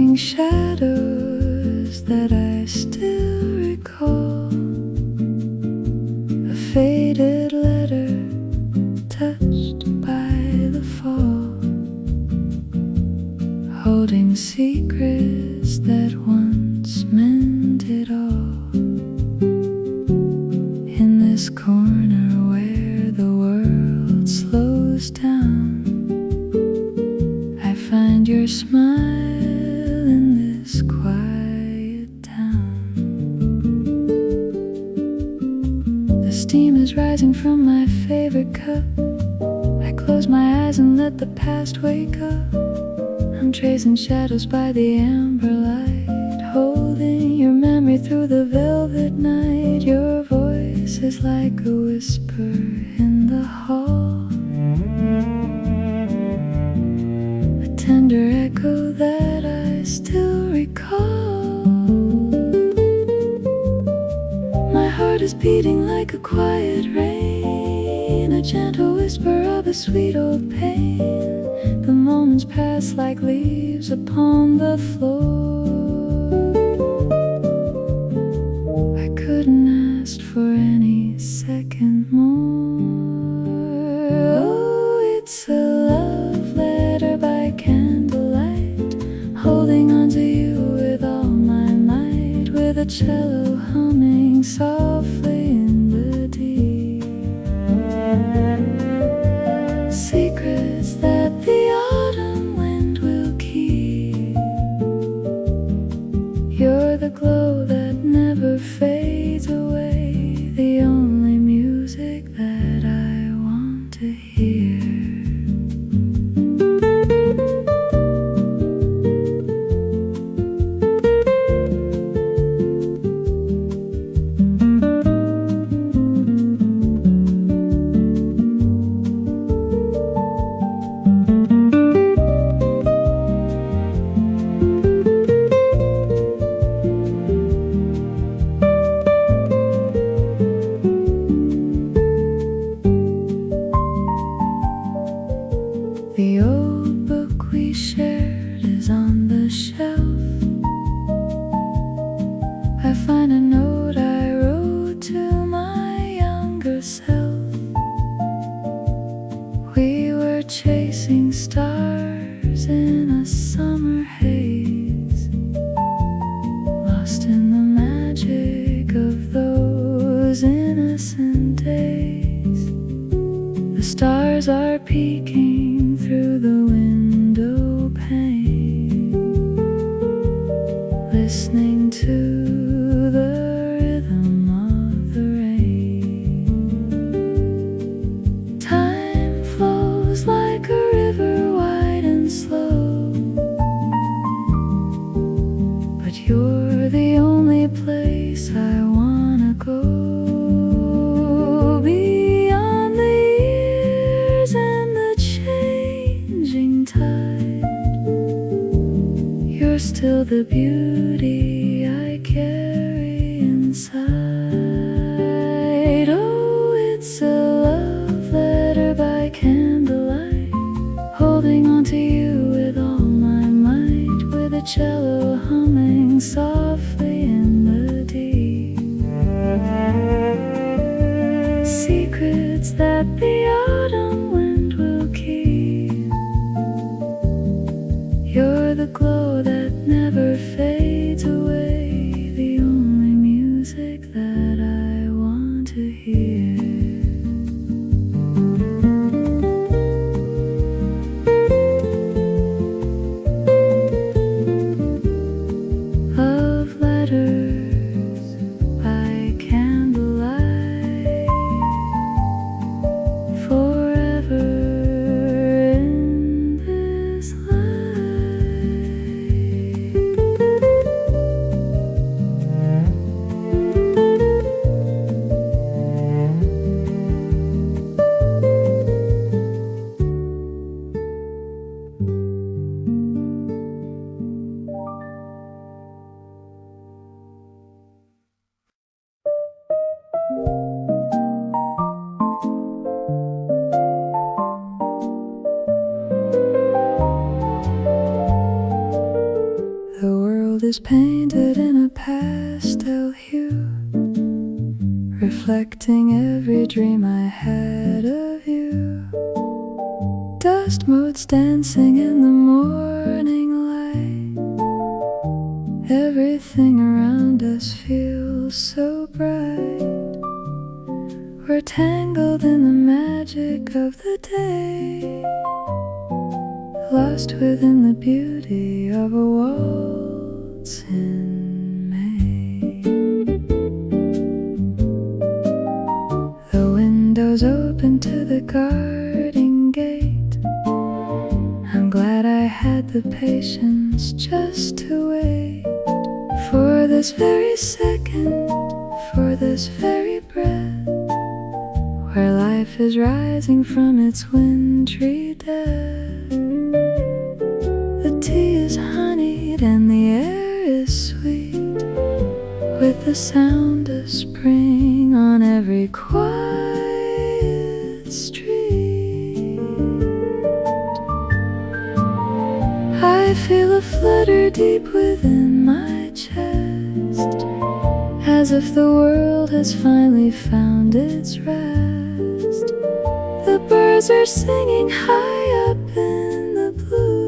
Unfading shadows that I still recall, a faded letter touched by the fall, holding secrets that once meant it all. In this corner where the world slows down, I find your smile in this quiet town. The steam is rising from my favorite cup. I close my eyes and let the past wake up. I'm tracing shadows by the amber light, holding your memory through the velvet night. Your voice is like a whisper in the hall, a tender echo that I still recall. My heart is beating like a quiet rain, a gentle whisper of a sweet old pain. The moments pass like leaves upon the floor. I couldn't ask for any second more. Oh, it's a love letter by candlelight, holding on to you with all my might, with a cello humming softly in the deep. Secrets that the autumn wind will keep. You're the glow that never fades away, the only music that I want to hear. The old book we shared is on the shelf. I find a note I wrote to my younger self. We were chasing stars in a summer haze, lost in the magic of those innocent days. The stars are peeking through the window pane, listening to the rhythm of the rain. Time flows like a river, wide and slow, but you're the only place I wanna go. Beyond the years and the changing tide, you're still the beauty I carry inside. Oh, it's a love letter by candlelight, holding on to you with all my might, with a cello humming softly in the deep. Secrets that the autumn wind will keep. You're the glow that never fades away, the only music that I want to hear. Love letters by candlelight, forever in this life. world is painted in a pastel hue, reflecting every dream I had of you. Dust motes dancing in the morning light, everything around us feels so bright. We're tangled in the magic of the day, lost within the beauty of a waltz in May. The windows open to the garden gate. I'm glad I had the patience just to wait for this very second, for this very breath, where life is rising from its wintry death. The tea is honeyed and the air is sweet, with the sound of spring on every quiet street. I feel a flutter deep within my chest, as if the world has finally found its rest. The birds are singing high up in the blue.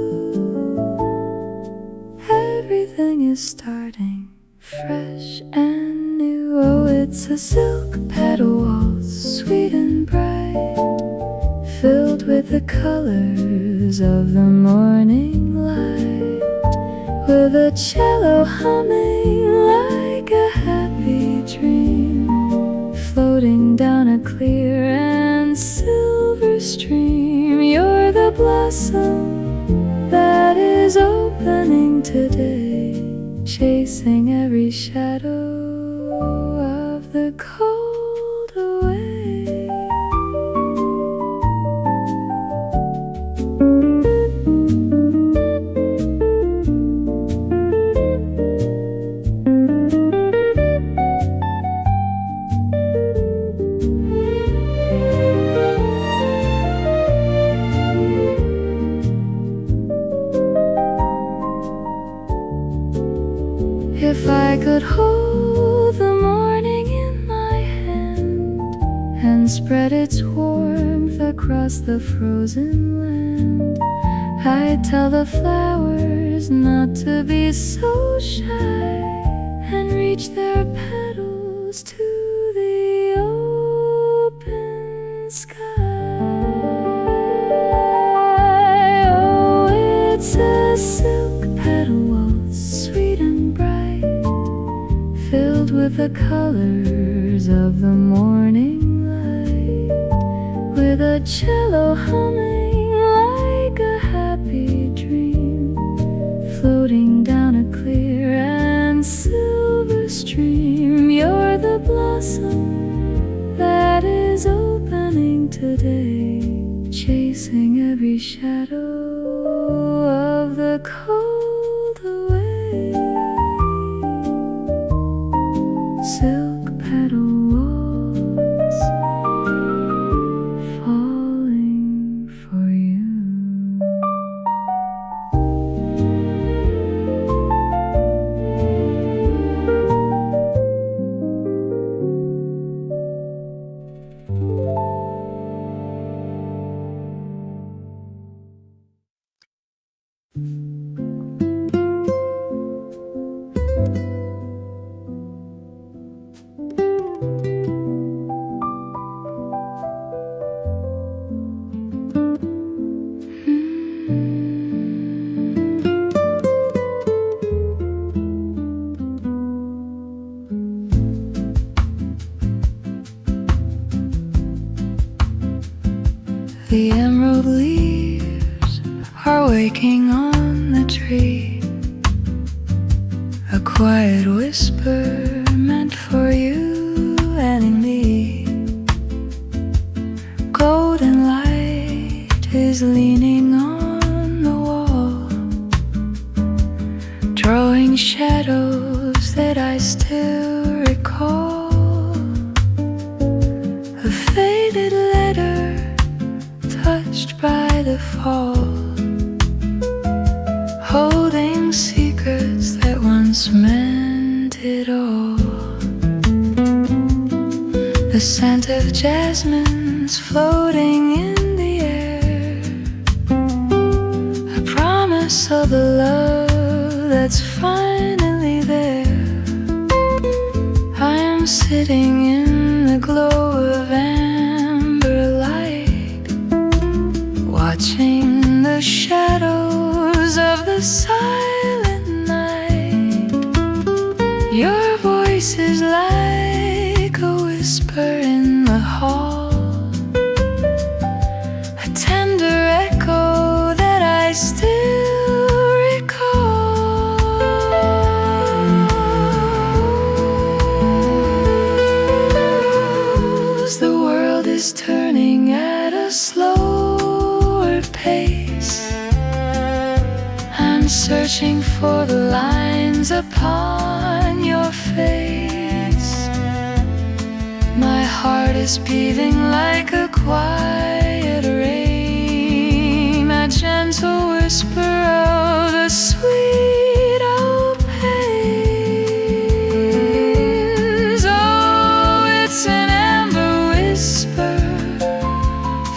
Everything is starting fresh and new. Oh, it's a silk petal waltz, sweet and bright, filled with the colors of the morning light, with a cello humming like a happy dream, floating down a clear and silver stream. You're the blossom that is opening today, chasing every shadow of the cold away. If I could hold the morning in my hand and spread its warmth across the frozen land, I'd tell the flowers not to be so shy and reach their petals to the open sky. Oh, it's a silk petal waltz, sweet and bright, filled with the colors of the morning light, with a cello humming like a happy dream, floating down a clear and silver stream. You're the blossom that is opening today, chasing every shadow of the cold away. Silk petal waltz, falling for you. The emerald leaves are waking on the tree, a quiet whisper meant for you and me. Golden light is leaning on the wall, drawing shadows that I still recall. A faded letter touched by the fall, holding secrets that once once meant it all. The scent of jasmine's floating in the air, a promise of a love that's finally there. I am sitting in the glow of amber light, watching the shadows of the silent night. Your voice is like a whisper in the hall, a tender echo that I still recall. The world is turning at a slower pace. I'm searching for the lines upon your face. My heart is beating like a quiet rain, a gentle whisper of the sweet old pains. Oh, it's an amber whisper,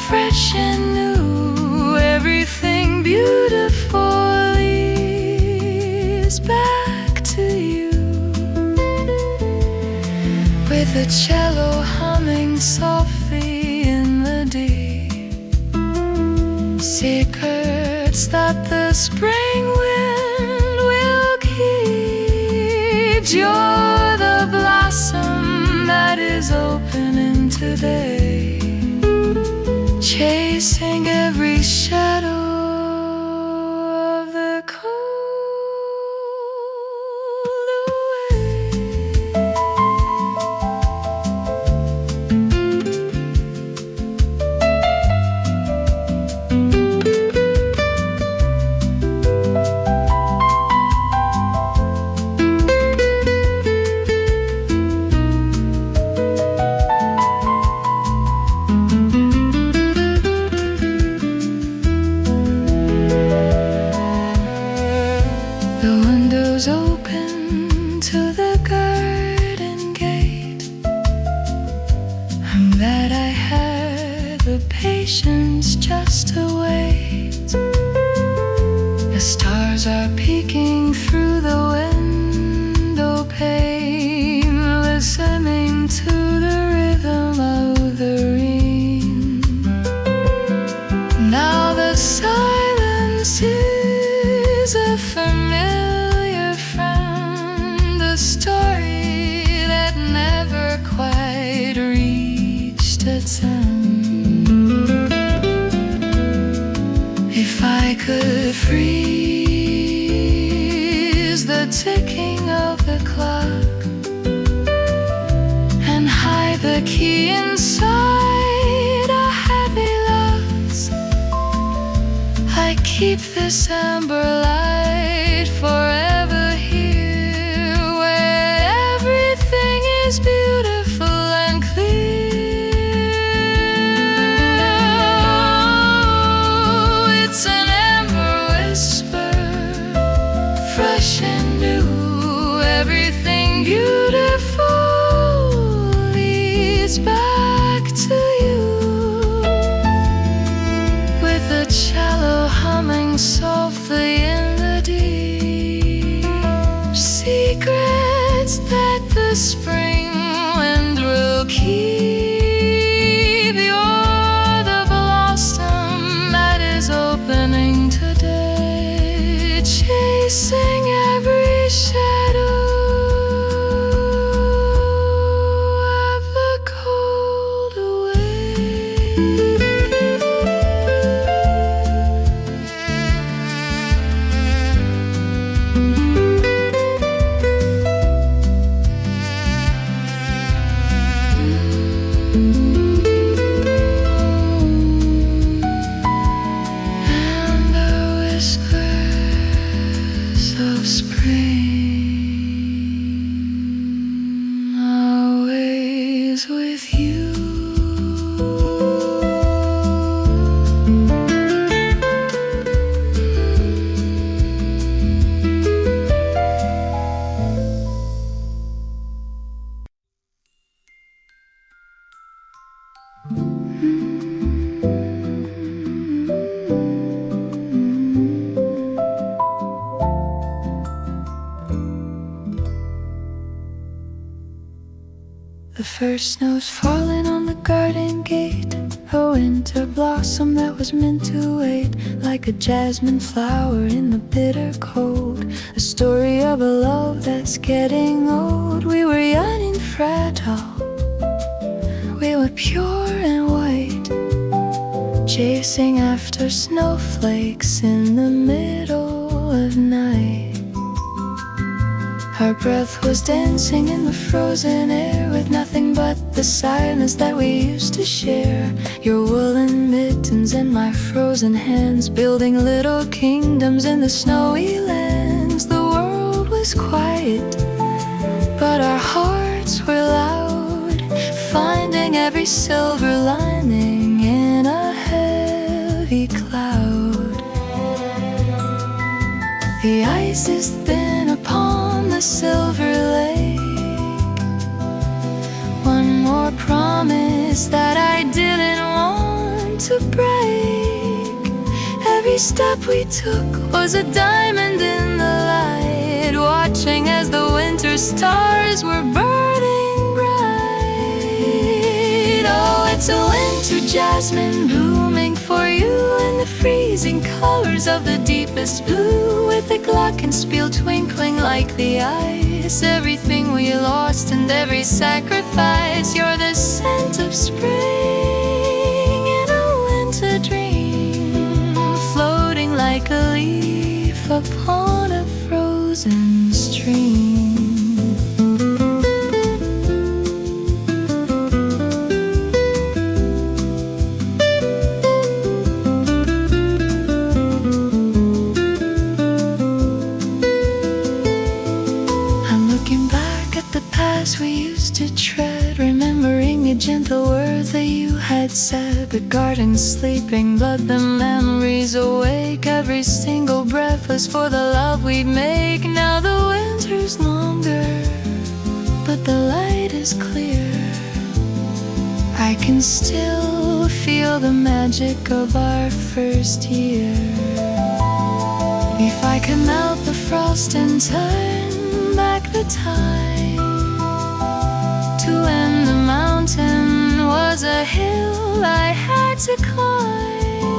fresh and new. Everything beautiful is back to you. With a cello humming softly in the deep, secrets that the spring wind will keep. You're the blossom that is opening today, chasing every shadow of the cold away. The windows open to the garden gate. I'm glad I had the patience just to wait. The stars are peeking through the window pane, listening to the rhythm of the rain. Now the silence is a familiar friend, a story that never quite reached its end. If I could freeze the ticking of the clock and hide the key inside a happy loss, I keep this amber light forever here, where everything is beautiful and clear. Oh, it's an amber whisper, fresh and new. Everything beautiful leads back to you. With a cello humming softly in the deep, secrets that the spring wind will keep. You're the blossom that is opening today, chasing every shadow of the cold away. And the whispers of spring, always with you. The first snow's falling on the garden gate, a winter blossom that was meant to wait, like a jasmine flower in the bitter cold. A story of a love that's getting old. We were young and fragile, we were pure and white, chasing after snowflakes in the middle of night. Our breath was dancing in the frozen air, with nothing but the silence that we used to share. Your woolen mittens and my frozen hands, building little kingdoms in the snowy lands. The world was quiet, but our hearts were loud, finding every silver lining in a heavy cloud. The ice is thin upon the silver lake, one more promise that I didn't want to break. Every step we took was a diamond in the light, watching as the winter stars were burning bright. Oh, it's a winter jasmine blooming for you in the freezing colors of the deepest blue, with a glockenspiel twinkling like the ice. Everything we lost and every sacrifice, you're the scent of spring in a winter dream, floating like a leaf upon a frozen stream. We used to tread, remembering the gentle words that you had said. The garden sleeping, blood, the memories awake. Every single breath was for the love we'd make. Now the winter's longer, but the light is clear. I can still feel the magic of our first year. If I could melt the frost and turn back the time to when the mountain was a hill I had to climb,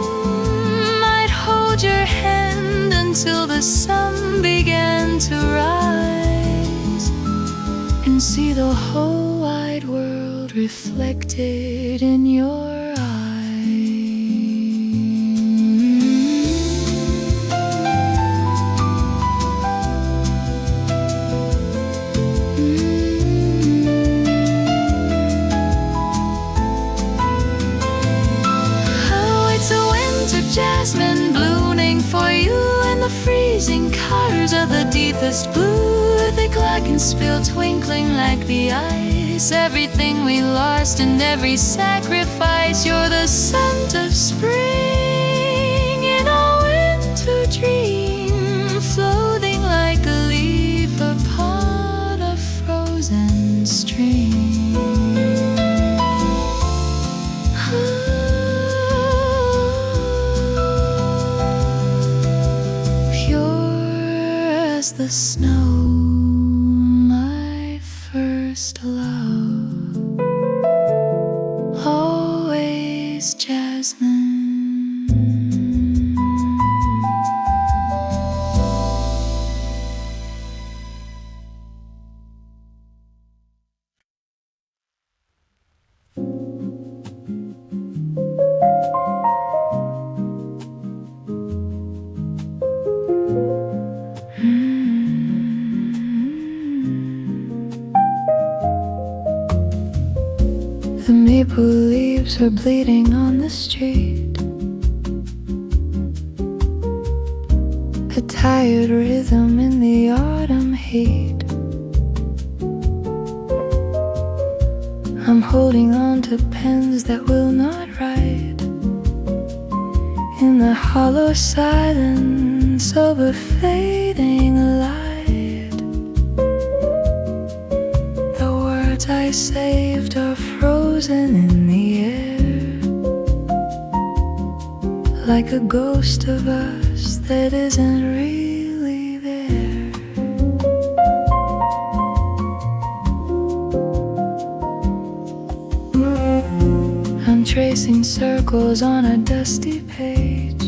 I'd hold your hand until the sun began to rise, and see the whole wide world reflected in your jasmine blooming for you in the freezing colors of the deepest blue, the glockenspiel twinkling like the ice. Everything we lost and every sacrifice, you're the scent of spring in a winter dream, floating like a leaf upon a frozen stream. The snow, my first love, always Jasmine. The maple leaves are bleeding on the street, a tired rhythm in the autumn heat. I'm holding on to pens that will not write, in the hollow silence of a fading light. The words I saved are frozen in the air, like a ghost of us that isn't really there. tracing circles on a dusty page.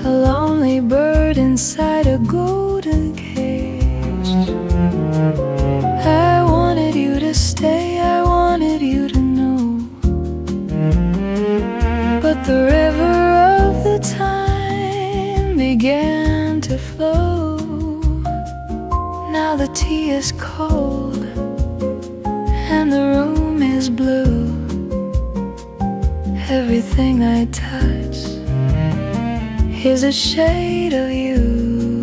A lonely bird inside a golden cage. I wanted you to stay, I wanted you to know, but the river of the time began to flow. Now the tea is cold and the room is blue. Everything I touch is a shade of you.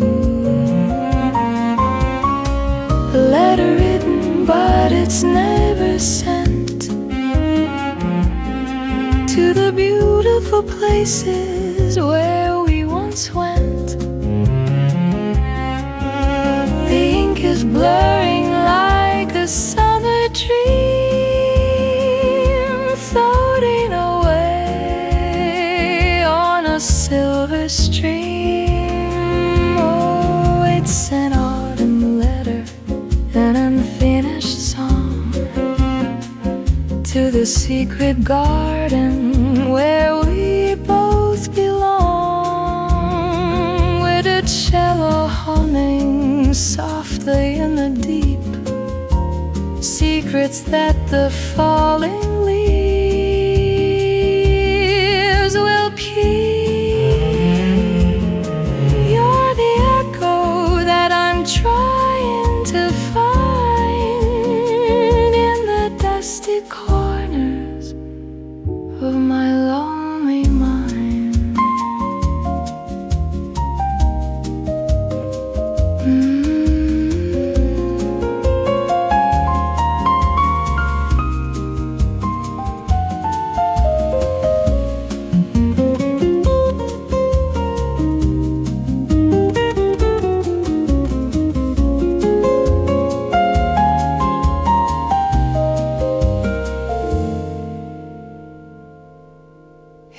A letter written but it's never sent to the beautiful places where we once went. The ink is blurring like a summer dream, floating away on a silver stream. Oh, it's an autumn letter, an unfinished song to the secret garden where we both belong, with a cello humming softly in the deep, secrets that the falling leaves will keep. You're the echo that I'm trying to find in the dusty corners of my lonely mind.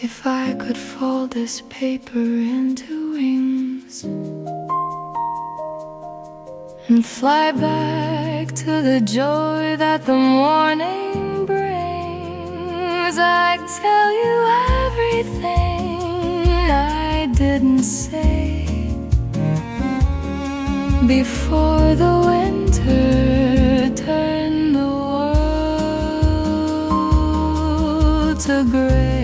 If I could fold this paper into wings and fly back to the joy that the morning brings, I'd tell you everything I didn't say before the winter turned the world to gray.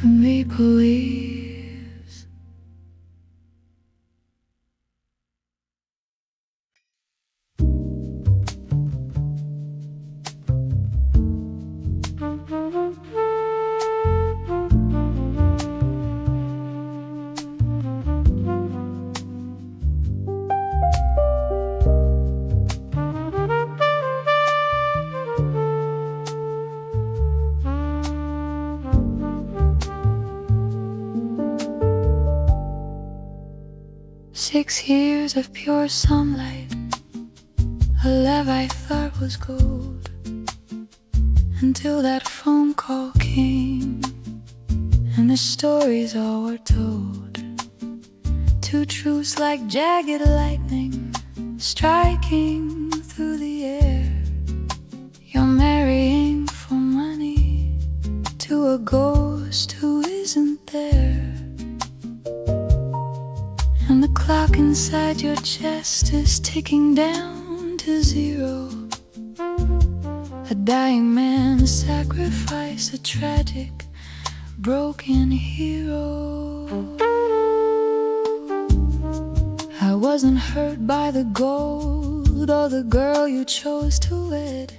Maple leaves. Six years of pure sunlight, a love I thought was gold, until that phone call came and the stories all were told. Two truths like jagged lightning striking through the air. You're marrying for money to a ghost who isn't there. And the clock inside your chest is ticking down to zero. A dying man's sacrifice, a tragic, broken hero. I wasn't hurt by the gold or the girl you chose to wed.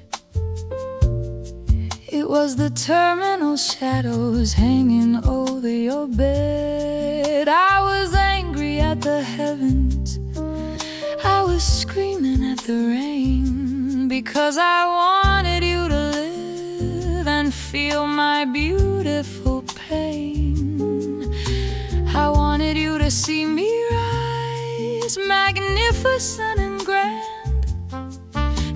It was the terminal shadows hanging over your bed. I was angry at the heavens, I was screaming at the rain, because I wanted you to live and feel my beautiful pain. I wanted you to see me rise, magnificent and grand,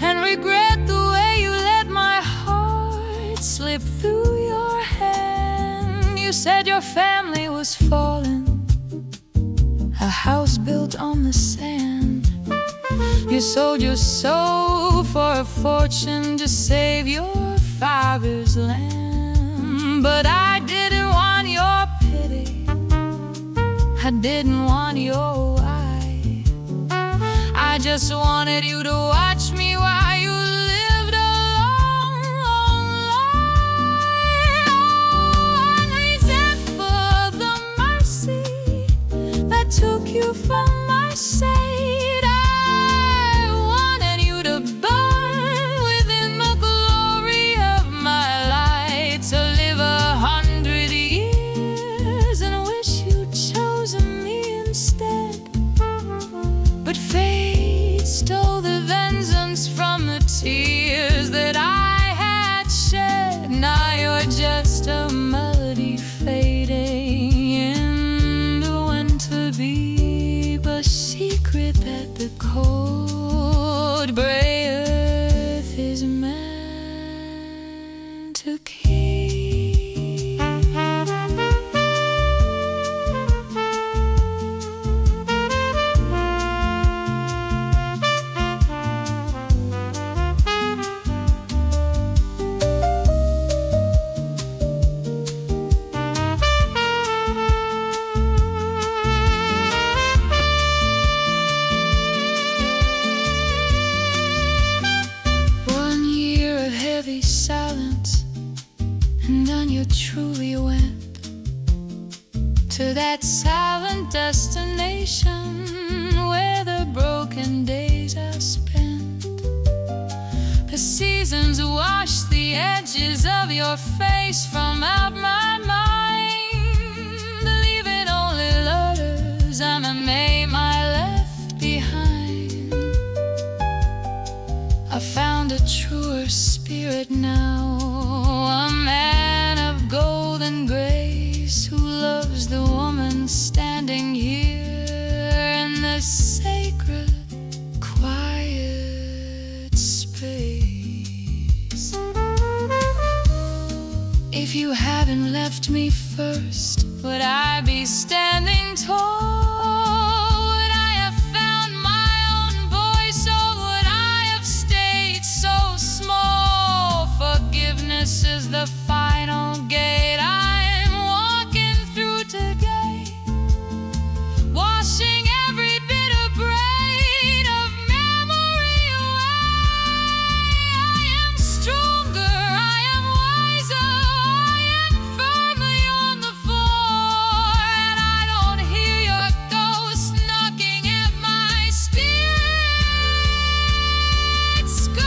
and regret the way you let my heart slip through your hand. You said your family was falling, a house built on the sand. You sold your soul for a fortune to save your father's land. But I didn't want your pity, I didn't want your eye. I just wanted you to watch me while you lived a long, long life. Oh, I'm resentful of the mercy that took you from my side. Tears that I had shed, now you're just a melody fading in the winter. Be a secret that the cold gray earth is meant to keep. Silence, and then you truly went to that silent destination where the broken days are spent. The seasons wash the edges of your face from out my mind, leaving only letters and a name I left behind. I found a truer spirit now, a man of golden grace who loves the woman standing here in this sacred, quiet space. If you hadn't left me first, would I be standing tall? This is the final gate I'm walking through today, washing every bitter braid of memory away. I am stronger, I am wiser, I am firmly on the floor, and I don't hear your ghost knocking at my spirit's door.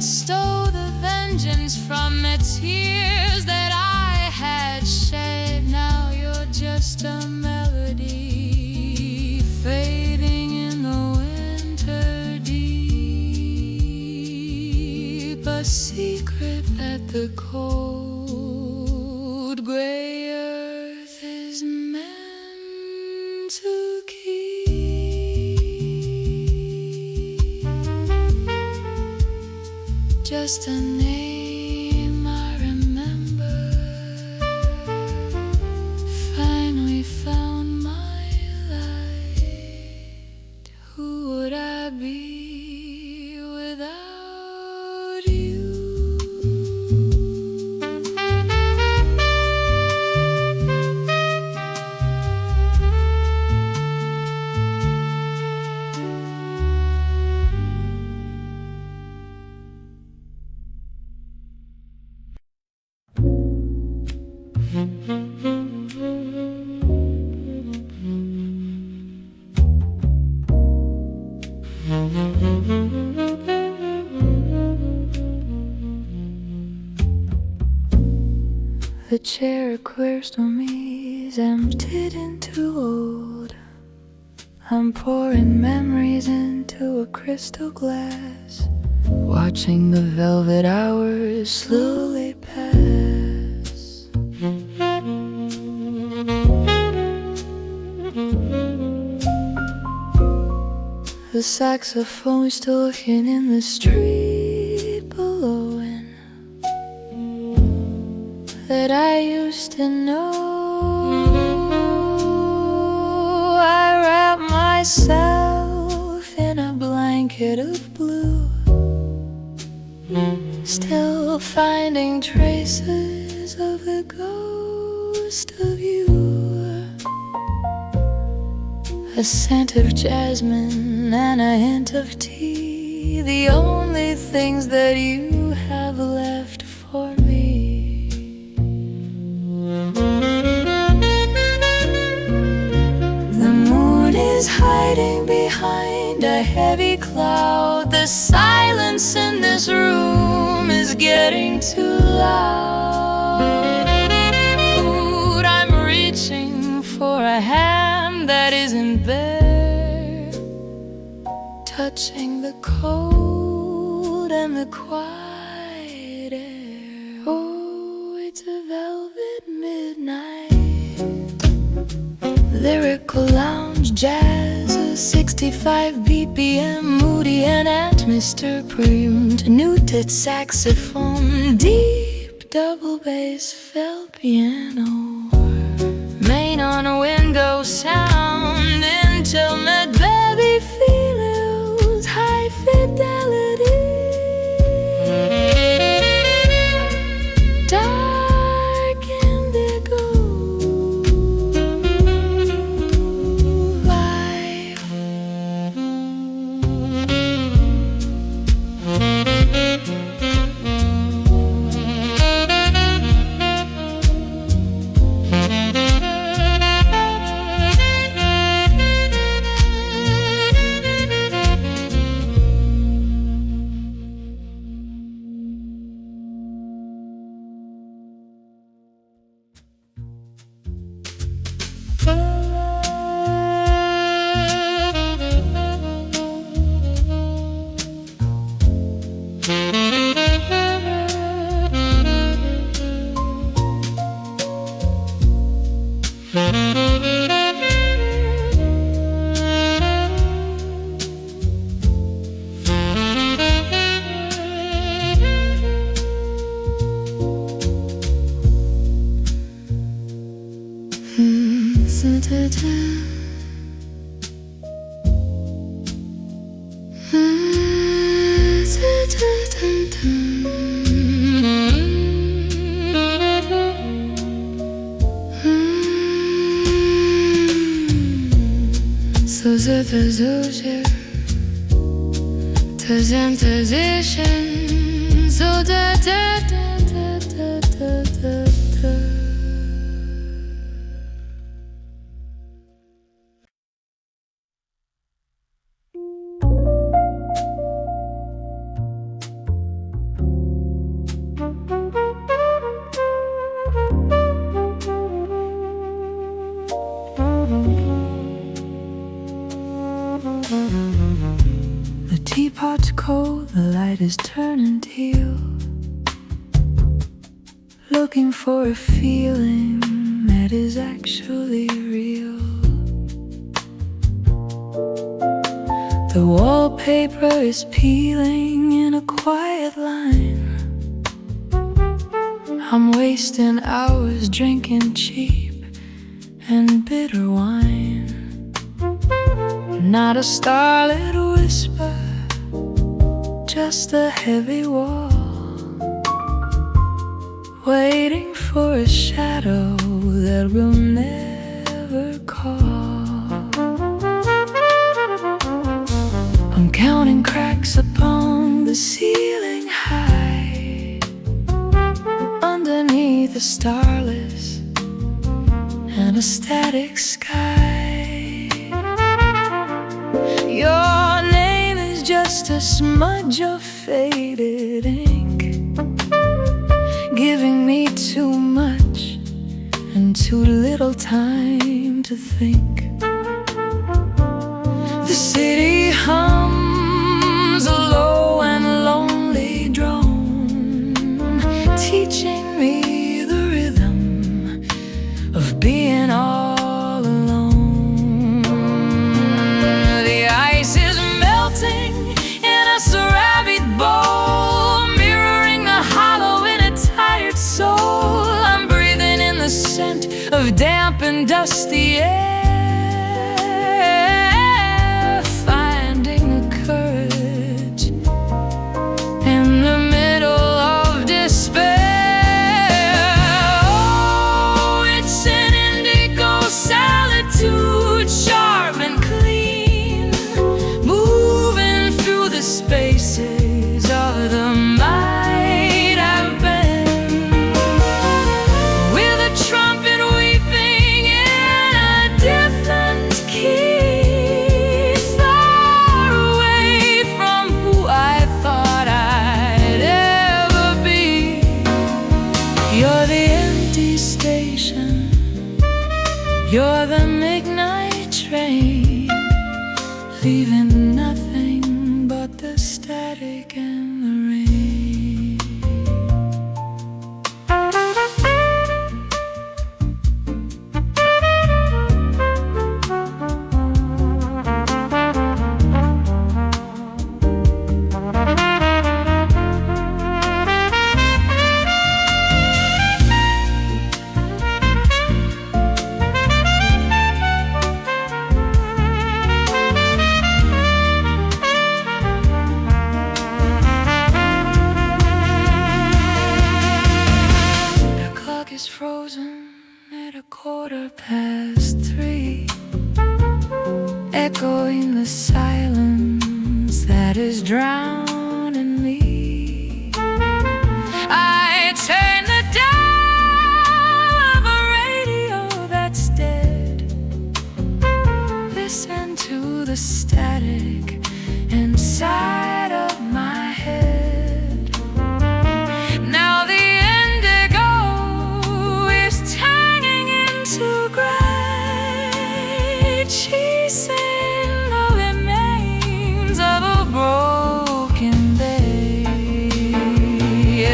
Stole the vengeance from the tears that I had shed. Now you're just a melody fading in the winter deep, a secret that the cold gray earth is meant to keep. Just a name I remember, finally found my light. Who would I be without you? The chair aquarium for me is emptied into old. I'm pouring memories into a crystal glass, watching the velvet hours slowly pass. The saxophone still looking in the street below, and that I used to know. I wrap myself in a blanket of blue, still finding traces of the ghost of you. A scent of jasmine and a hint of tea, the only things that you have left for me. The moon is hiding behind a heavy cloud. The silence in this room is getting too loud. I'm reaching for a hand that isn't there, touching the cold and the quiet air. Oh, it's a velvet midnight. Lyrical lounge jazz, a 65 BPM, moody and Mr. Primed, muted saxophone, deep double bass, felt piano, main on a window sound, intimate baby feelings, high fidelity, dark indigo vibe. The teapot's cold, the light is turning teal, looking for a feeling that is actually real. The wallpaper is peeling in a quiet line. I'm wasting hours drinking cheap and bitter wine. Not a starlit whisper, just a heavy wall, waiting for a shadow that will never call. I'm counting cracks upon the ceiling high, underneath the starless the static sky. Your name is just a smudge of faded ink, giving me too much and too little time to think. The city hums a low and lonely drone, teaching me the rhythm of being all alone. The ice is melting in a ceramic bowl, mirroring the hollow in a tired soul. I'm breathing in the scent of damp and dusty air, sharp and clean, moving through the spaces of the might have been, with a trumpet weeping in a different key, far away from who I thought I'd ever be. You're the empty station, you're the midnight train, leaving nothing but the static and the rain. Is frozen at 3:15, echoing the silence that is drowning me. I turn the dial of a radio that's dead, listen to the static inside of my head. Now the chasing the remains of a broken day.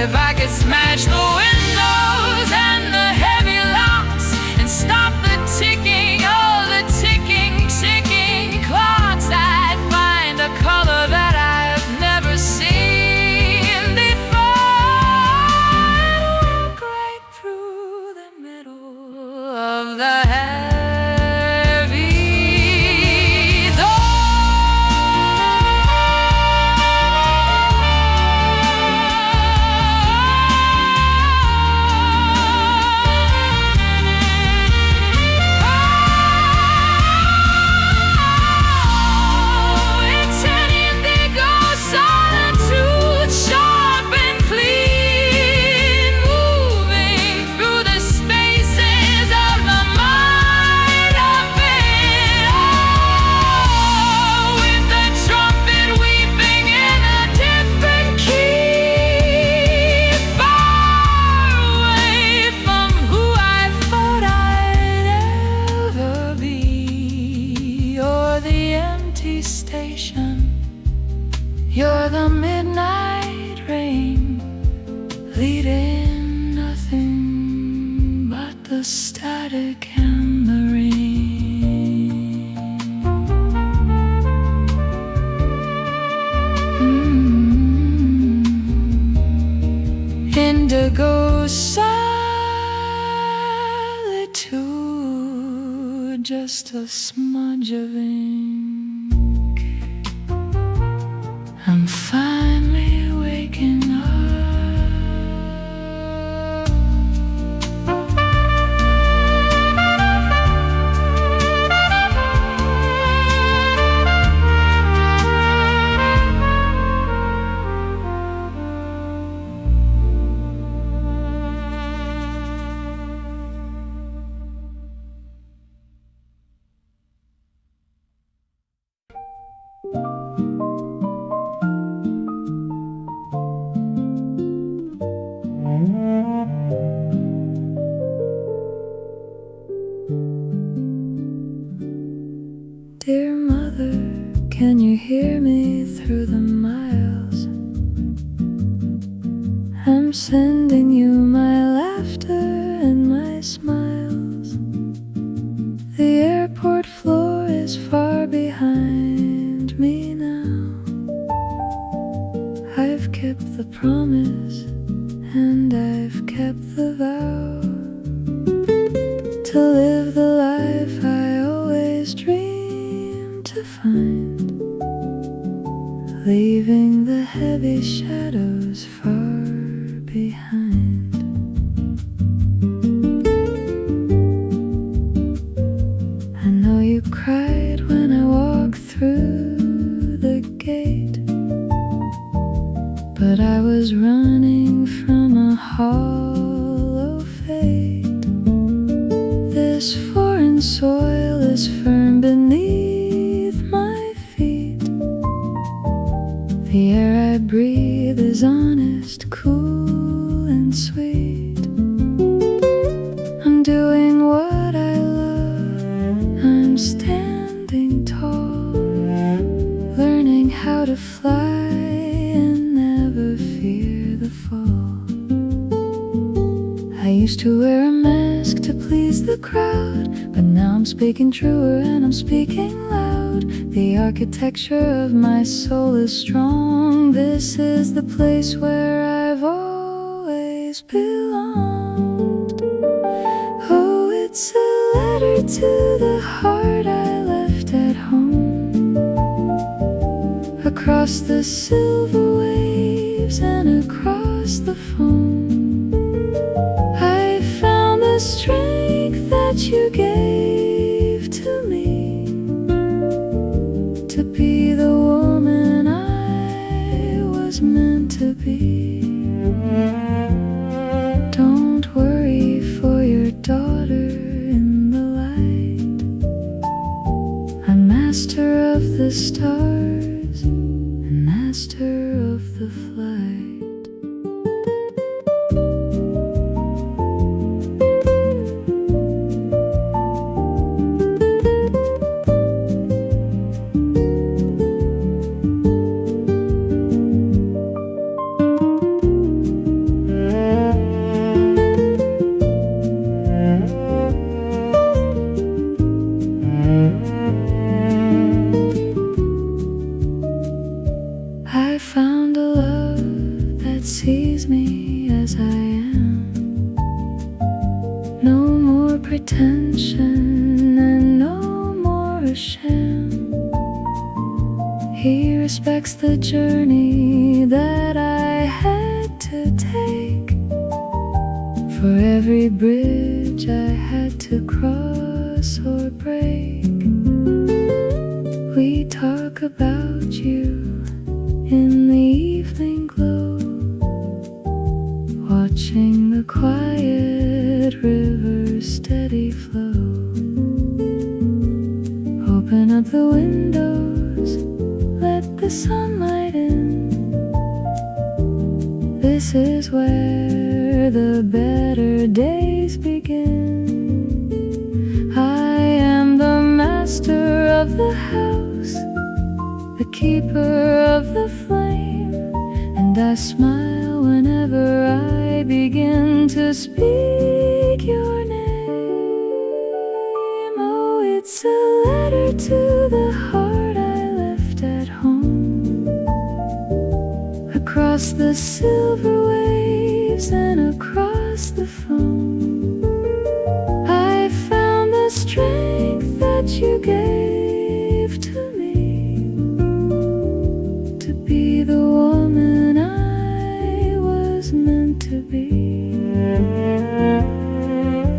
If I could smash the windows and the heavy locks and stop the ticking, oh, the ticking, ticking clocks, I'd find a color that I've never seen before. I'd walk right through the middle of the you're the midnight rain, leading nothing but the static and the rain. Indigo solitude, just a smudge of ink. I'm finally waking up. Dear mother, can you hear me through the miles? I'm sending you my laughter and my smiles. The airport floor is far behind me now. I've kept the promise and I've kept the vow to live the life I always dreamed to find, leaving the heavy shadows far behind. I know you cried when I walked through the gate, but I was running from a hollow fate. This foreign soil is firm beneath my feet. The air I breathe is honest, cool and sweet. I'm doing what I love, I'm standing tall, learning how to fly and never fear the fall. I used to wear a mask to please the crowd, but now I'm speaking truer and I'm speaking loud. The architecture of my soul is strong. This is the place where I've always belonged. Oh, it's a letter to the heart I left at home, across the silver waves and across the foam. I found the strength that you gave to me, to be the woman I was meant to be. Don't worry for your daughter in the light. I'm master of the stars and master of the flight. I found a love that sees me as I am. No more pretension and no more a sham. He respects the journey that I had to take, for every bridge I had to cross or break. We talk about you in the evening glow, watching the quiet river's steady flow. Open up the windows, let the sunlight in. This is where the better days begin. I am the master of the house, the keeper of the flame, and I smile whenever I begin to speak your name. Oh, it's a letter to the heart I left at home, across the silver waves and across the foam. I found the strength that you gave to me, to be the woman I was meant to be.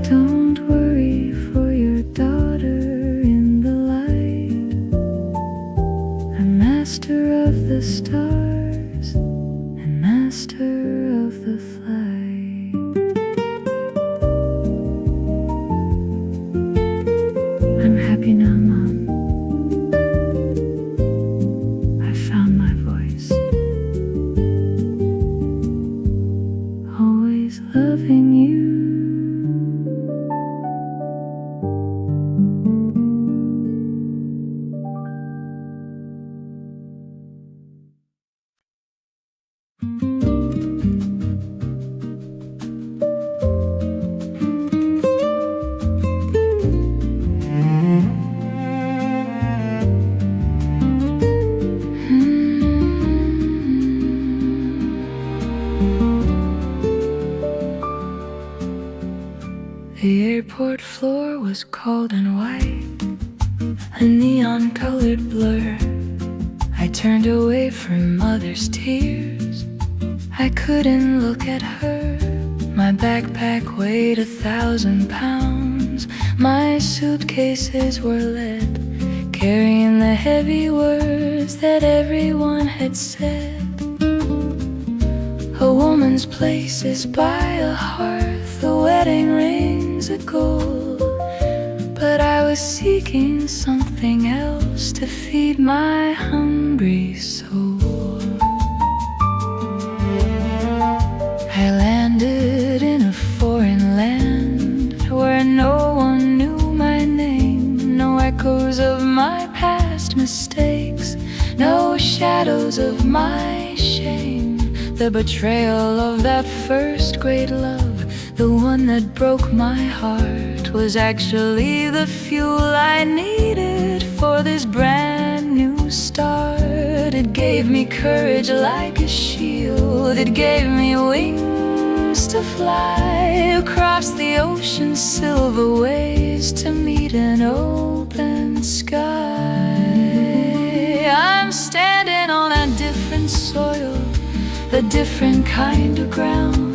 Don't worry for your daughter in the light. I'm master of the stars and master of the flight. I'm happy now, Mom. I found my voice. Always always loving you. The airport floor was cold and white, a neon-colored blur. I turned away from mother's tears. I couldn't look at her. My backpack weighed 1,000 pounds. My suitcases were lead, carrying the heavy words that everyone had said. A woman's place is by a hearth, the wedding rings of gold. But I was seeking something else to feed my hungry soul. I landed in a foreign land where no one knew my name, no echoes of my past mistakes, no shadows of my shame. The betrayal of that first great love, the one that broke my heart, was actually the fuel I needed for this brand new start. It gave me courage like a shield. It gave me wings to fly across the ocean's silver waves to meet an open sky. I'm standing on a different soil, a different kind of ground.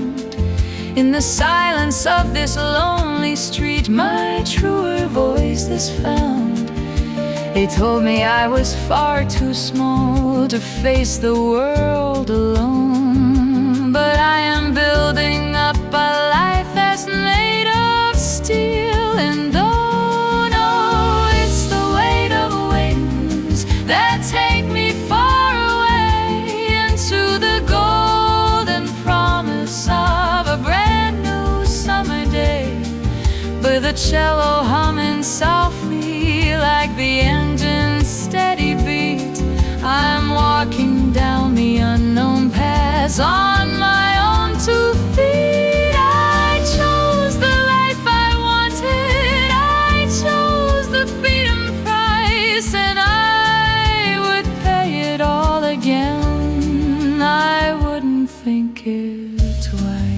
In the silence of this lonely street, my truer voice is found. They told me I was far too small to face the world alone, but I am building up a life that's made of steel. And oh no, it's the weight of wings that take me far away into the golden promise of a brand new summer day, with a cello humming softly like the engine's steady beat. I'm walking down the unknown paths on my own 2 feet. I chose the life I wanted, I chose the freedom price, and I would pay it all again. I wouldn't think it twice.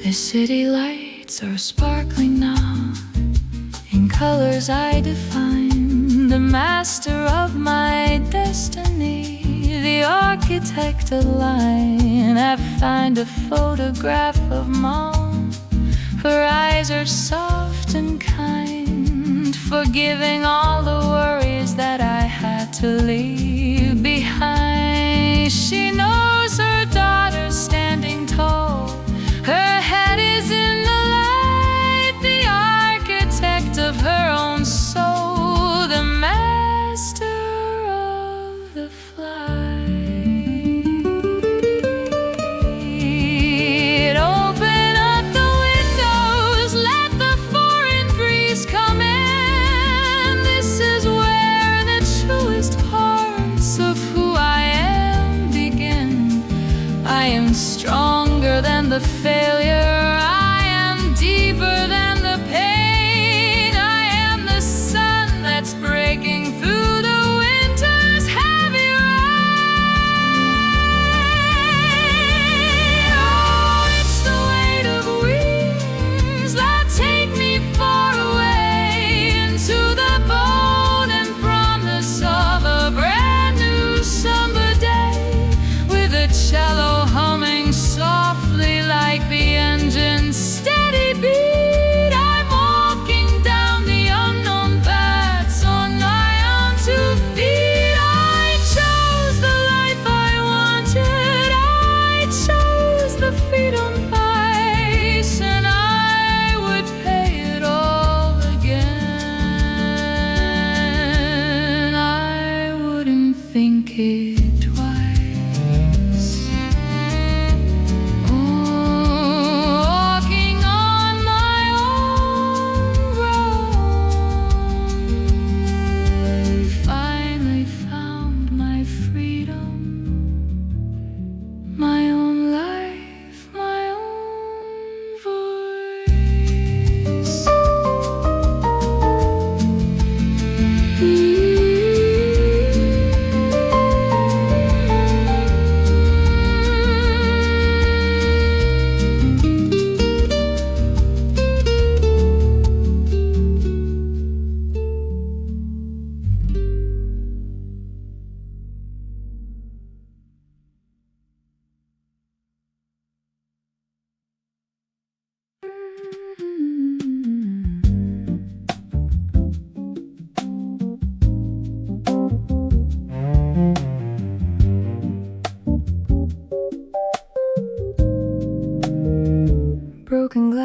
The city lights are sparkling now in colors I define. The master of my destiny, the architect of line. I find a photograph of mom. Her eyes are soft and kind, forgiving all the worries that I had to leave behind. She knows her daughter's standing tall. Her head is in the light, the architect of her own soul, the master of the flight. Open up the windows, let the foreign breeze come in. This is where the truest heart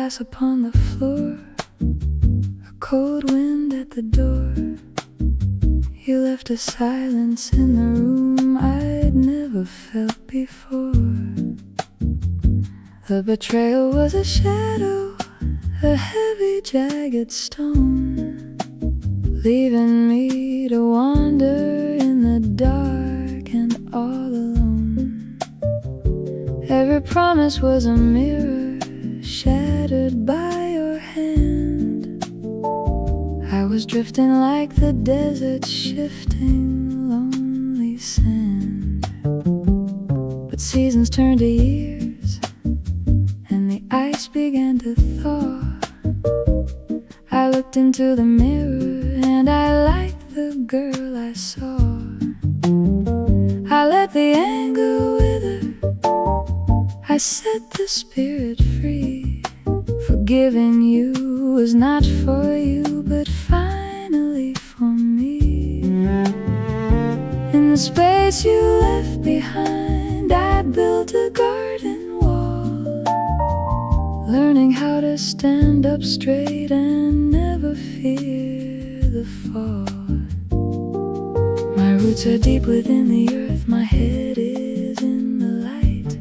glass upon the floor, a cold wind at the door. You left a silence in the room I'd never felt before. The betrayal was a shadow, a heavy jagged stone, leaving me to wander in the dark and all alone. Every promise was a mirror, shattered by your hand. I was drifting like the desert's shifting, lonely sand. But seasons turned to years, and the ice began to thaw. I looked into the mirror, and I liked the girl I saw. I let the anger wither, I set the spirit free. Forgiving you was not for you, but finally for me. In the space you left behind, I built a garden wall, learning how to stand up straight and never fear the fall. My roots are deep within the earth, my head is in the light.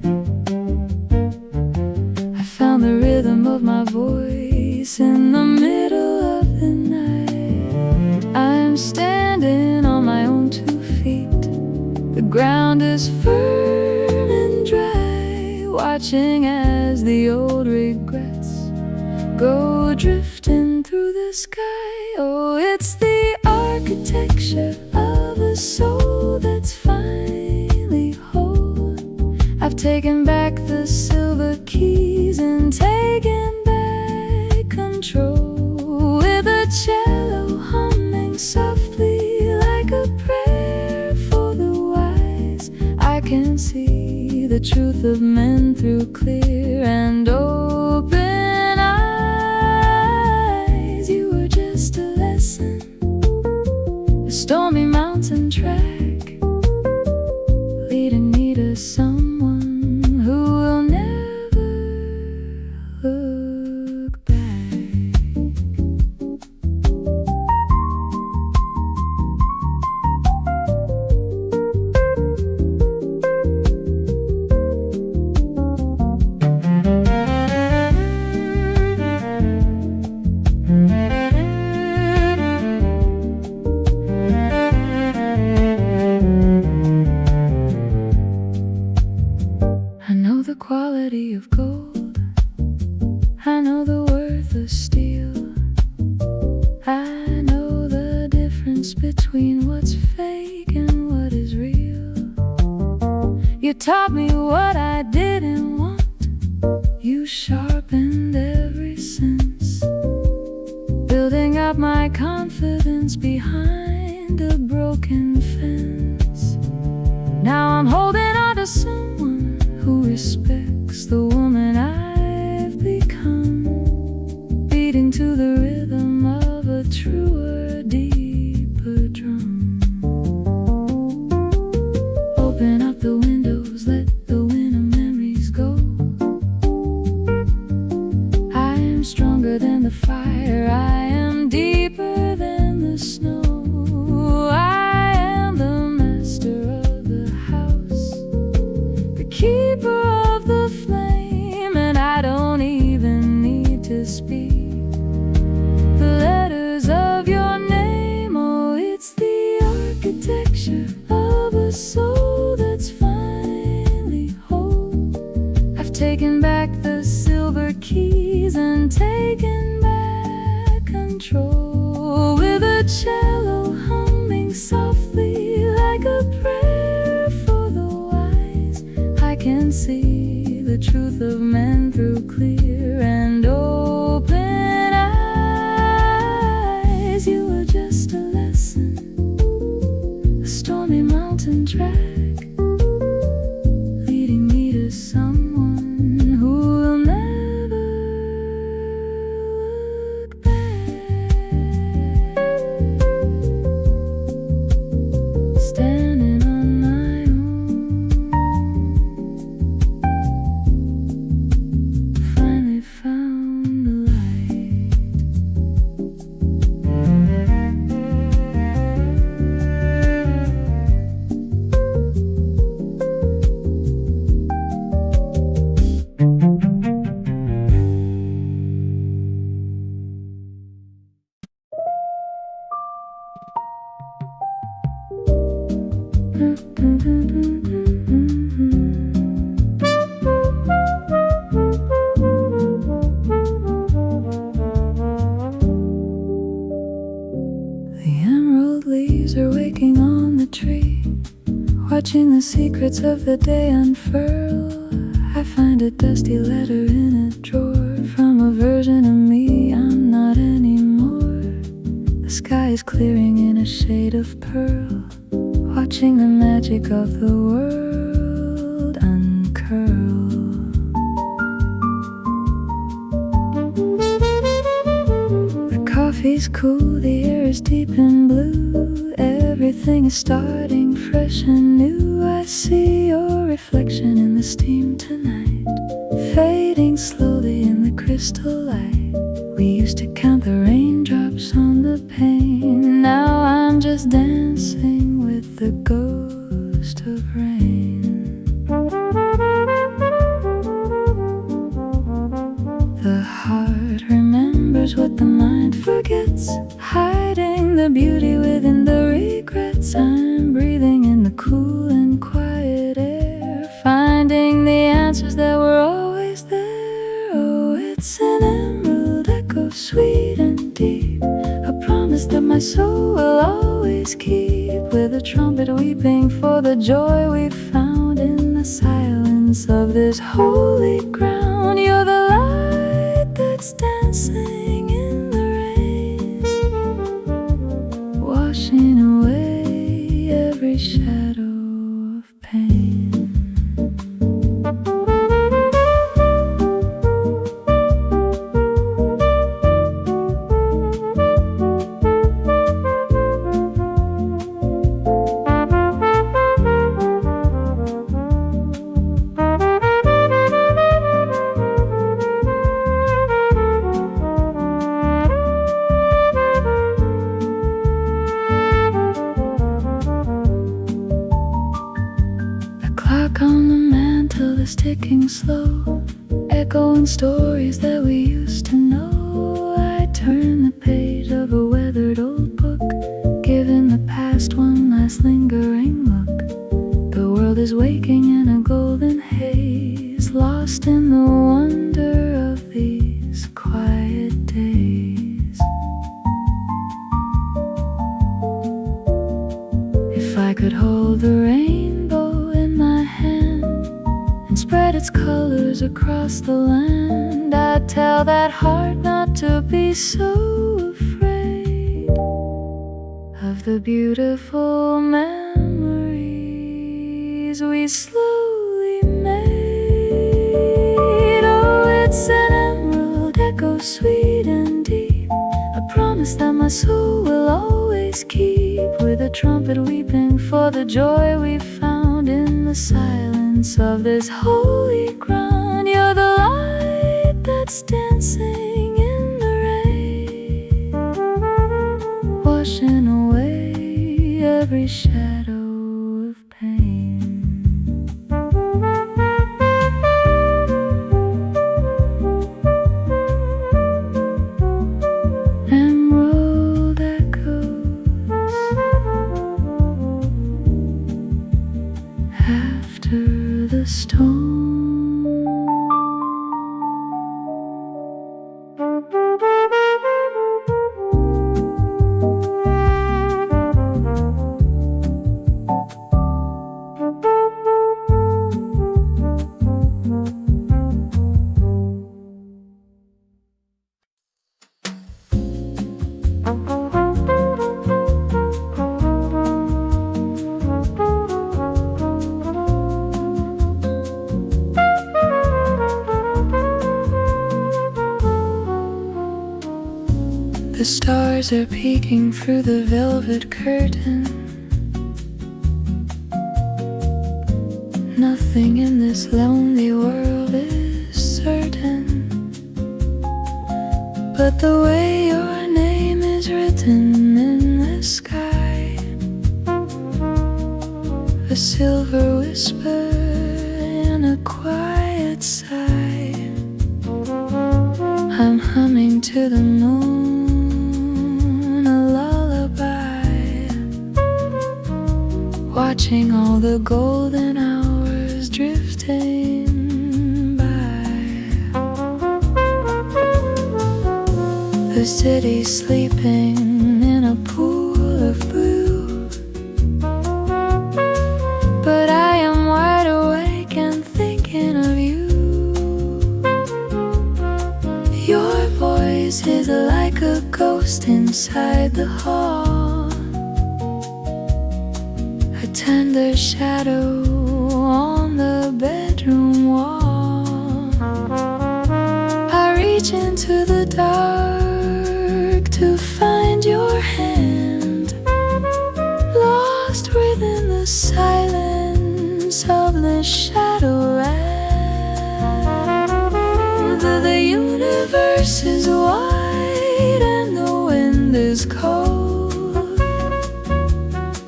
I found the rhythm of my voice in the middle of the night. I'm standing on my own 2 feet. The ground is firm and dry, watching as the old regrets go drifting through the sky. Oh, it's the architecture of a soul that's finally whole. I've taken back the silver keys and taken back control. With a cello humming softly like a prayer for the wise, I can see the truth of men through clear and open eyes. You were just a lesson, a stormy mountain track, leading me to someone who will never look back. I know the quality of gold, I know the worth of steel. I know the difference between what's fake and what is real. You taught me what I didn't want, you sharpened every sense, building up my confidence behind a broken fence. Now I'm holding on to someone who respects the woman I've become, beating to the rhythm of a truer, deeper drum. Open up the windows, let the wind of memories go. I am stronger than the fire, I am deeper than the snow. I am the master of the house, the keeper of the flame, and I don't even need to speak the letters of your name. Oh, it's the architecture of a soul that's finally whole. I've taken back the silver keys and taken back control. With a cello humming softly like a prayer for the wise, I can see the truth of men through clear and open eyes. You were just a lesson, a stormy mountain track, leading me to someone who will never look back. Standing on my own, finally found Are waking on the tree, watching the secrets of the day unfurl. I find a dusty letter in a drawer from a version of me I'm not anymore. The sky is clearing in a shade of pearl, watching the magic of the world uncurl. The coffee's cool, the air is deep and blue. Everything is starting fresh and new. I see your reflection in the steam tonight, fading slowly in the crystal light. We used to count the raindrops on the pane. Now I'm just dancing with the ghost of rain. The heart remembers what the mind forgets, hiding the beauty within the regrets. I'm breathing in the cool and quiet air, finding the answers that were always there. Oh, it's an emerald echo, sweet and deep, a promise that my soul will always keep, with a trumpet weeping for the joy we found in the silence of this holy ground. You're the light that's dancing in the rain, washing away every shadow of pain. On the mantle is ticking slow, echoing stories that we used to know. I turn the page of a weathered old book, giving the past one last lingering look. The world is waking in a golden haze, lost in the wonder of these quiet days. If I could hold the rainbow in my hand and spread its colors across the land, I'd tell that heart not to be so afraid of the beautiful memories we slowly made. Oh, it's an emerald echo, sweet and deep, a promise that my soul will always keep, with a trumpet weeping for the joy we found in the silence of this holy ground. You're the light that's dancing in the rain, washing away every shadow of pain. Emerald echoes after the storm. The stars are peeking through the velvet curtain. Nothing in this lonely world is certain, but the way your name is written in the sky, a silver whisper in a quiet sigh. I'm humming to the moon a lullaby, watching all the golden hours drifting by. The city sleeping in a pool of blue, but I am wide awake and thinking of you. Your voice is like a ghost inside the hall, a tender shadow on the bedroom wall. I reach into the dark to find your hand, lost within the silence of the shadowland. The universe is wide and the wind is cold,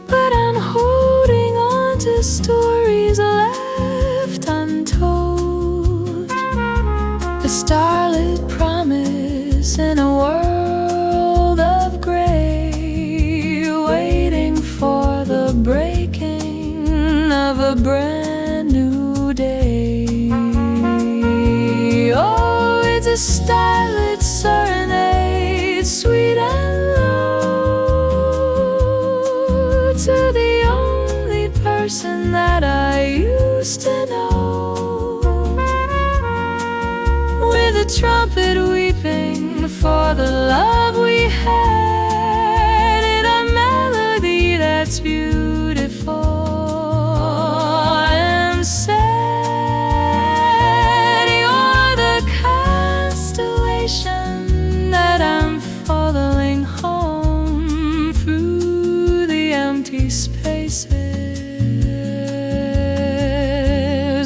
but I'm holding on to stories left untold. The starlit promise in a world of gray, waiting for the breaking of a brand new day. Oh, it's a starlit serenade, sweet and low, to the only person that I used to know. With a trumpet weeping for the love we had, in a melody that's beautiful and sad. You're the constellation that I'm following home through the empty spaces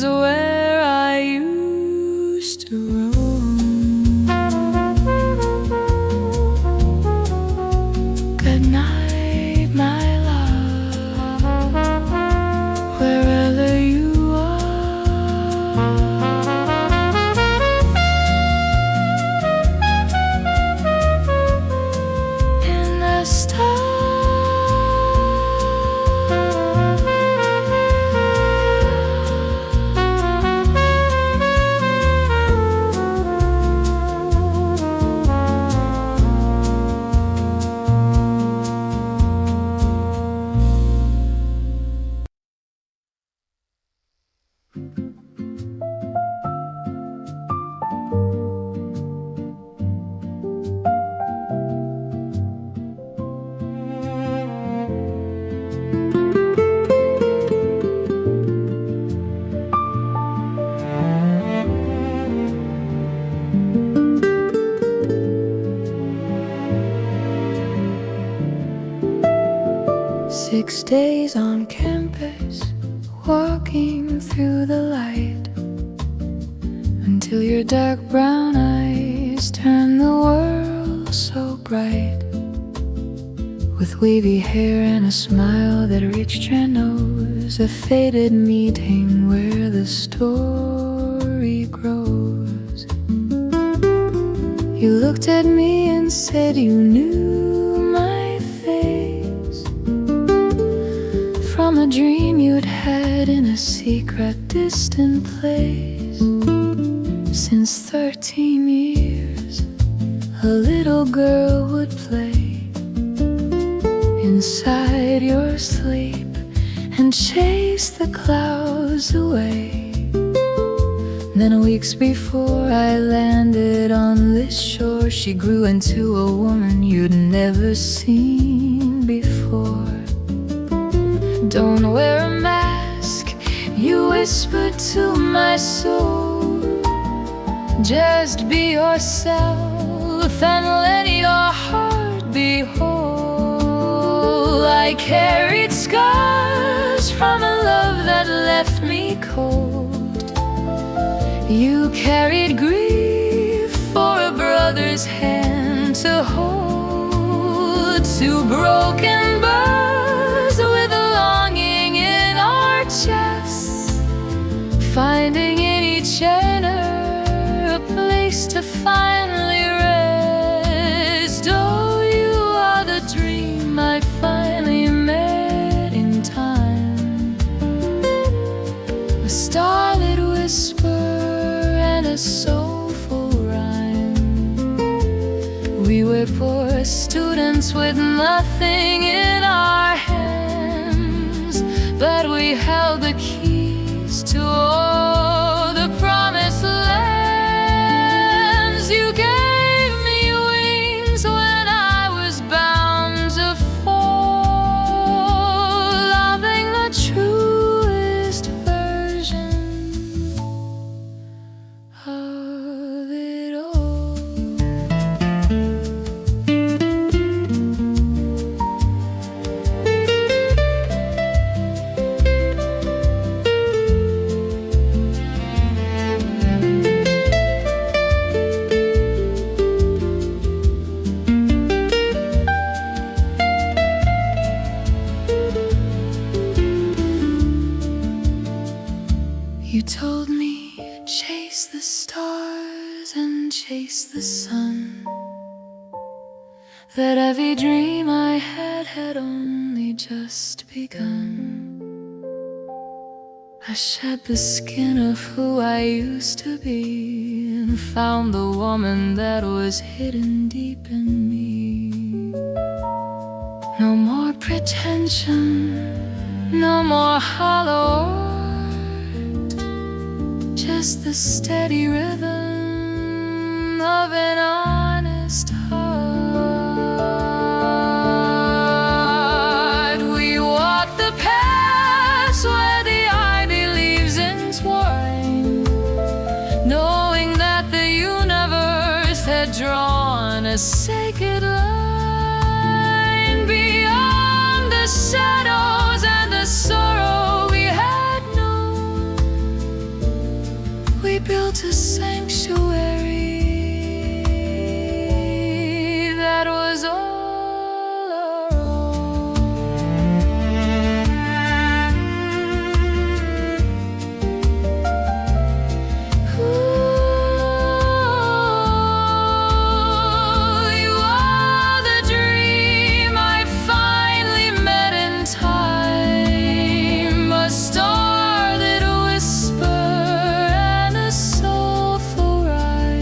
where I used to roam. Good night, my love, wherever you are. In the stars. 6 days on campus, walking through the light, until your dark brown eyes turn the world so bright. With wavy hair and a smile that reached your nose, a faded meeting where the story grows. You looked at me and said you knew my face from a dream you'd had in a secret, distant place. Since 13 years, a little girl would play inside your sleep and chase the clouds away. Then weeks before I landed on this shore, she grew into a woman you'd never seen before. Don't wear a mask, you whispered to my soul. Just be yourself and let your heart be whole. I carried scars from a love that left me cold. You carried grief for a brother's hand to hold. Two broken birds with a longing in our chests, finding in each other a place to finally rest. Oh, you are the dream I finally met in time. soulful rhyme. We were poor students with nothing in our hands, but we held the keys to all the promised lands. You gave me wings when I was bound to fall, loving the truest version of it all. You told me, chase the stars and chase the sun, that every dream I had only just begun. I shed the skin of who I used to be and found the woman that was hidden deep in me. No more pretension, no more hollow, just the steady rhythm of an honest heart. We walk the paths where the ivy leaves entwine, knowing that the universe had drawn a sacred line beyond the shadows and the sorrow we had known. We built a sanctuary that was all our own. Ooh, you are the dream I finally met in time, a starlit whisper and a soulful rhyme.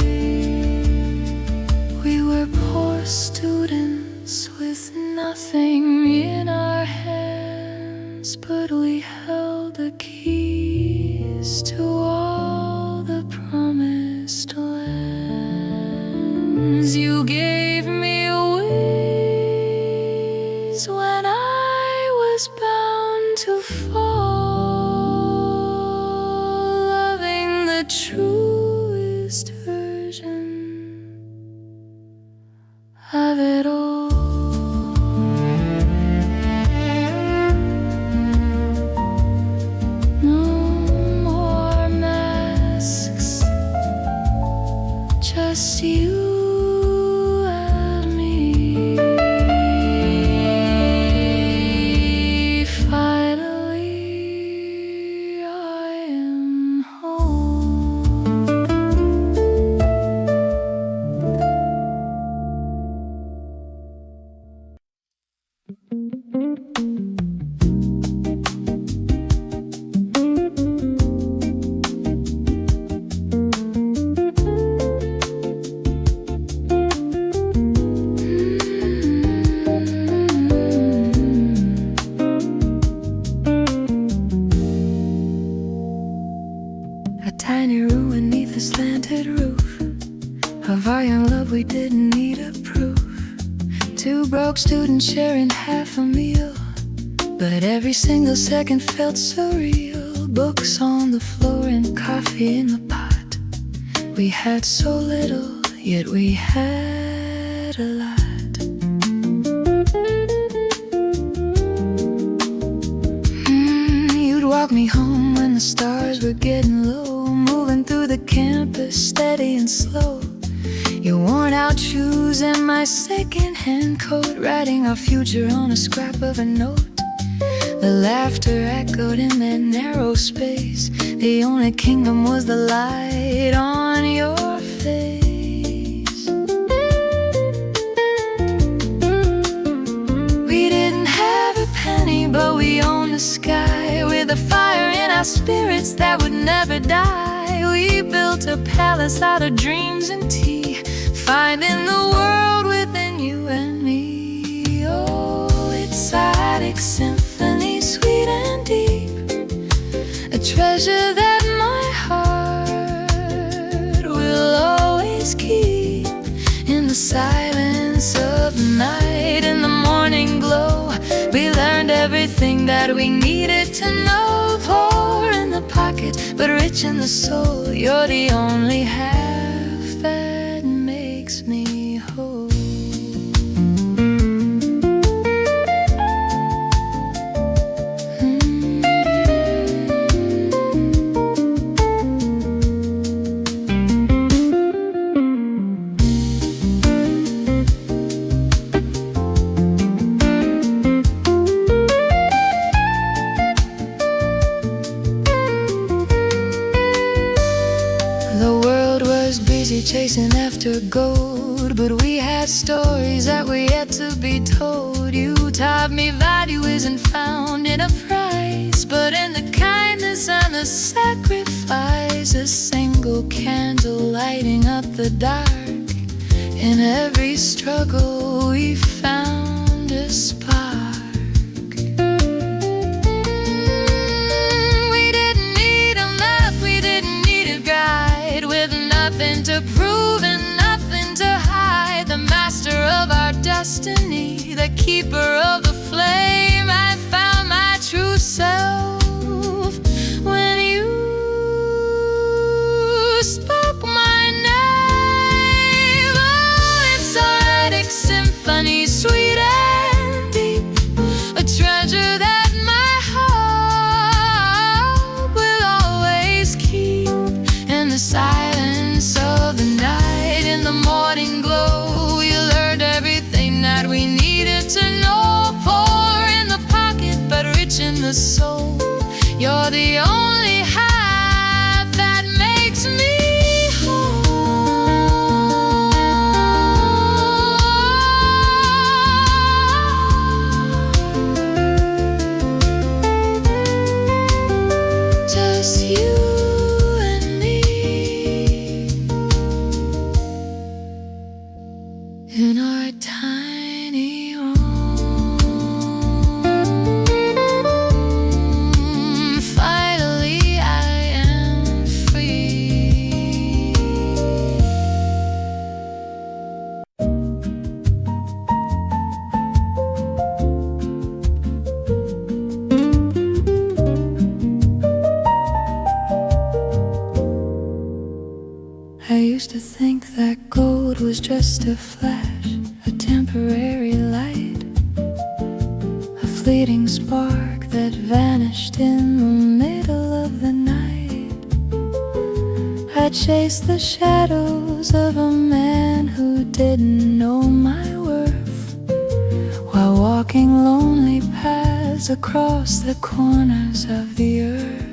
We were poor students with nothing in our hands, but we held the keys to all the promised lands. You gave me wings when I was bound to fall, loving the truest version of it all. No more masks, just you and me. Finally, I am home. A tiny room beneath a slanted roof of our young love, we didn't need a proof. Two broke students sharing half a meal, but every single second felt so real. Books on the floor and coffee in the pot. We had so little, yet we had a lot. You'd walk me home when the stars were getting low, moving through the campus steady and slow. Your worn out shoes and my second-hand coat, writing our future on a scrap of a note. The laughter echoed in that narrow space. The only kingdom was the light on your face. We didn't have a penny, but we owned the sky with the fire in our spirits that would never die. We built a palace out of dreams and tea, finding the world within you and me. Oh, it's Attic Symphony, sweet and deep, a treasure that my heart will always keep. In the silence of the night, in the morning glow, we learned everything that we needed to know. Poor in the pocket, but rich in the soul. You're the only half that makes me whole. Chasing after gold, but we had stories that were yet to be told. You taught me value isn't found in a price, but in the kindness and the sacrifice. A single candle lighting up the dark. In every struggle we found a spark. We didn't need a map, we didn't need a guide, with nothing to prove and nothing to hide. The master of our destiny, the keeper of the flame. I found my true self when you spoke my name. Oh, it's our Attic Symphony, sweet and deep, a treasure that my heart will always keep. In the silence of the night, in the morning glow, we learned everything that we needed to know. Poor in the pocket, but rich in the soul. You're the only half that makes me whole. Just you. In our tiny room, finally I am free. I used to think that gold was just a flash, a temporary light, a fleeting spark that vanished in the middle of the night. I chased the shadows of a man who didn't know my worth, while walking lonely paths across the corners of the earth.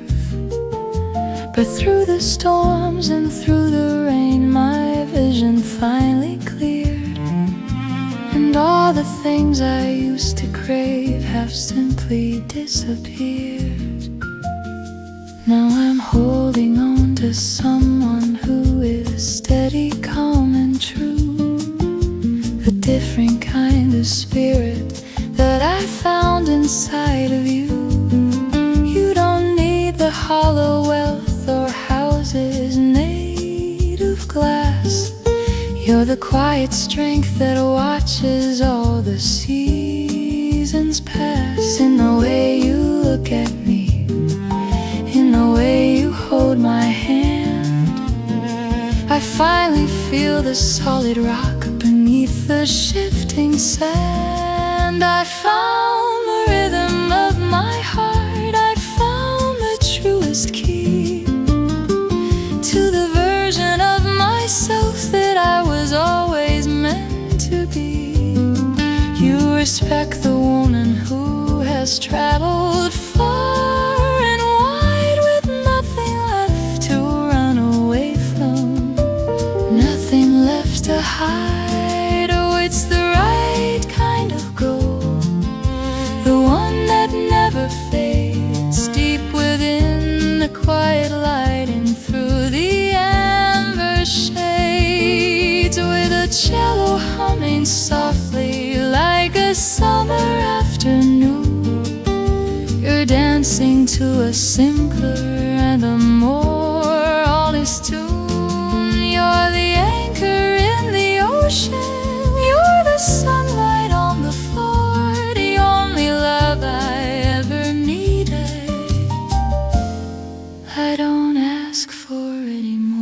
But through the storms and through the rain, my vision finally cleared, and all the things I used to crave have simply disappeared. Now I'm holding on to someone who is steady, calm and true, a different kind of spirit that I found inside of you. You don't need the hollow wealth or houses made of glass. You're the quiet strength that watches all the seasons pass. In the way you look at me, in the way you hold my hand, I finally feel the solid rock beneath the shifting sand. I found the rhythm of my heart, I found the truest key to the version of myself that I was always meant to be. You respect the woman who has traveled far and wide with nothing left to run away from, nothing left to hide. Oh, it's the right kind of gold, the one that never fades, deep dancing to a simpler and a more honest tune. You're the anchor in the ocean, you're the sunlight on the floor, the only love I ever needed. I don't ask for any more.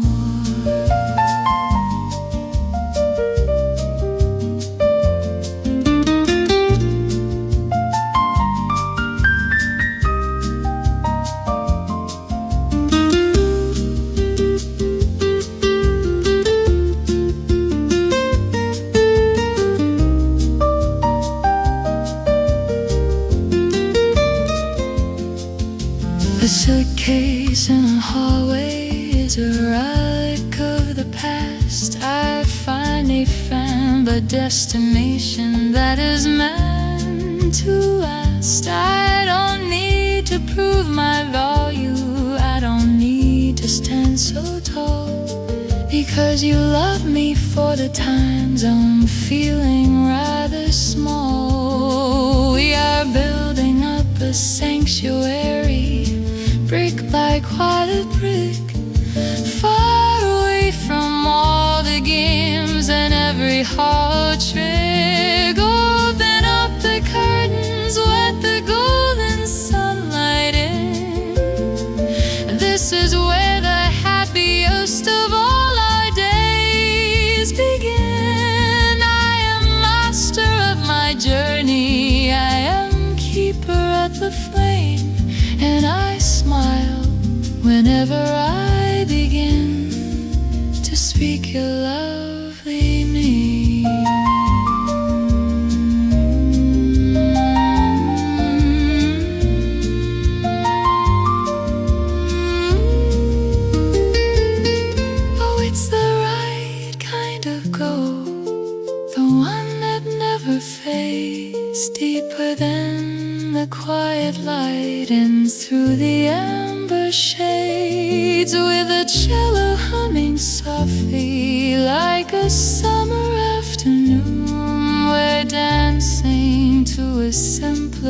A suitcase in a hallway is a relic of the past. I finally found a destination that is meant to last. I don't need to prove my value, I don't need to stand so tall, because you love me for the times I'm feeling rather small. We are building up a sanctuary, brick by quiet brick, far away from all the games and every hollow trick. Open up the curtains, let the golden sunlight in. This is where the happiest of all our days begin. I am master of my journey, I am keeper at the flame, and I smile whenever I begin to speak your lovely name. Oh, it's the right kind of gold, the one that never fades, deeper than the quiet light and through the amber shades, with a cello humming softly like a summer afternoon. We're dancing to a simpler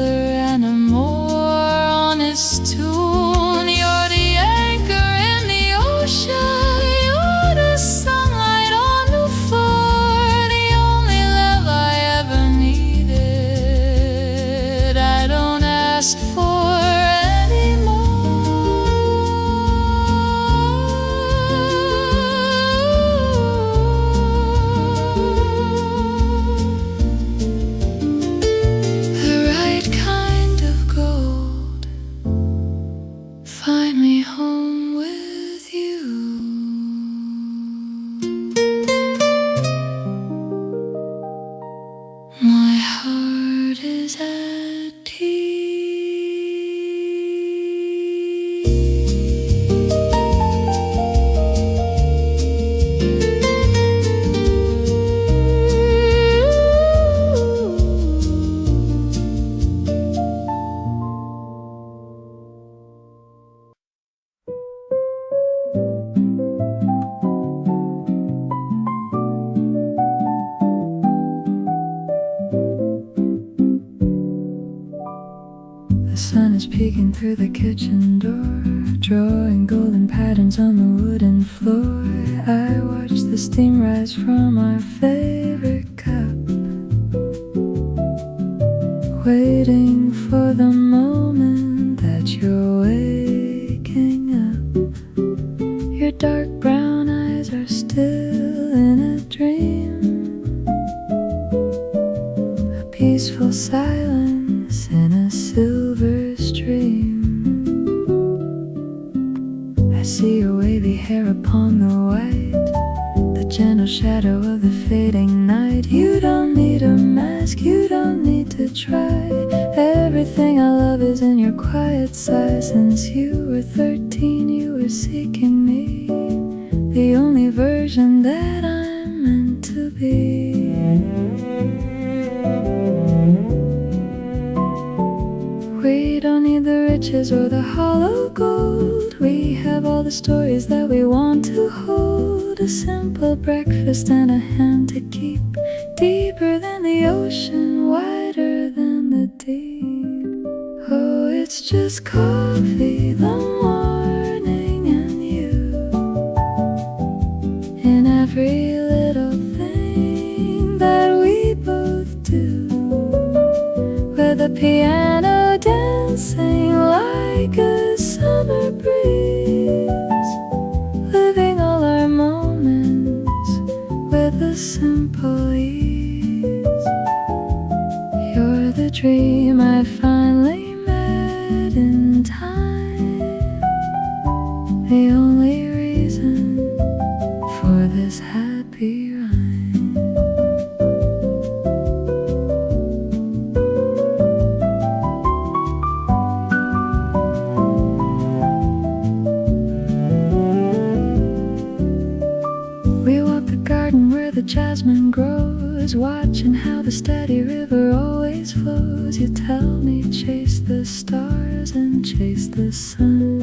and a more honest tune. You're the anchor in the ocean, you're the sunlight on the floor, the only love I ever needed. I don't ask for any more. The right kind of gold, find me home with you. My heart is at peace. The sun is peeking through the kitchen door, drawing golden patterns on the wooden floor. I watch the steam rise from our favorite cup, waiting for the moment that you're waking up. Your dark brown eyes are still in a dream, a peaceful silence in a silver stream. I see your wavy hair upon the white, the gentle shadow of the fading night. You don't need a mask, you don't need to try. Everything I love is in your quiet sighs. Since you were 13, you were seeking me, the only version that I'm meant to be. We don't need the riches or the hollow gold, we have all the stories that we want to hold. A simple breakfast and a hand to keep, deeper than the ocean, wider than the deep. Oh, it's it's just coffee, the morning and you. In every little thing that we both do, with the piano dancing like a summer breeze, living all our moments with a simple ease. You're the dream I finally met in time, the only reason for this happy rhyme. We walk the garden where the jasmine grows, watching how the steady river always flows. You tell me chase the stars and chase the sun,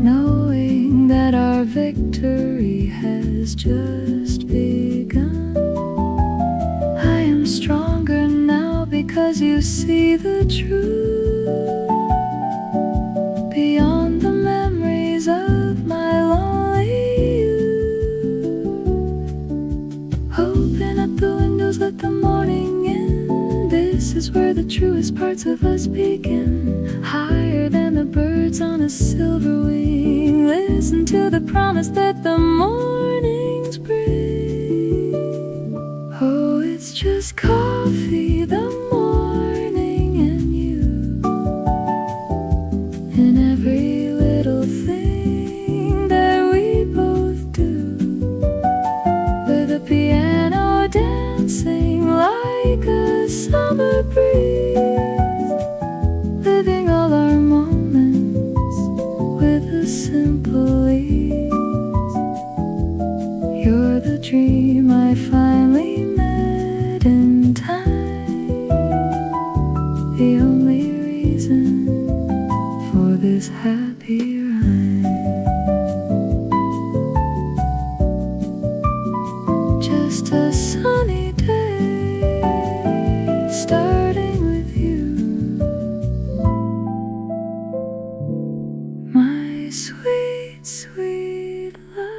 knowing that our victory has just begun. I am stronger now because you see the truth beyond the memories of my lonely youth. Open up the windows, let the morning in. This is where the truest parts of us begin. Higher than the birds on a silver wing, listen to the promise that the mornings bring. Oh, it's just coffee, the morning and you. In every little thing that we both do, with the piano dancing like a summer breeze, living all our moments with a simple ease. You're the dream I finally met in time, the only reason for this happy rhyme. Just a sunny day, starting with you, my sweet, sweet love.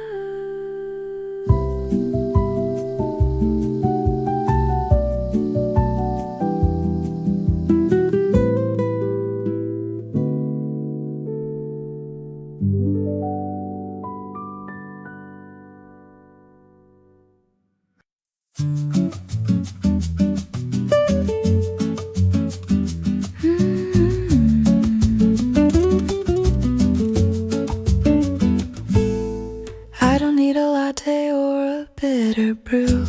I don't need a latte or a bitter brew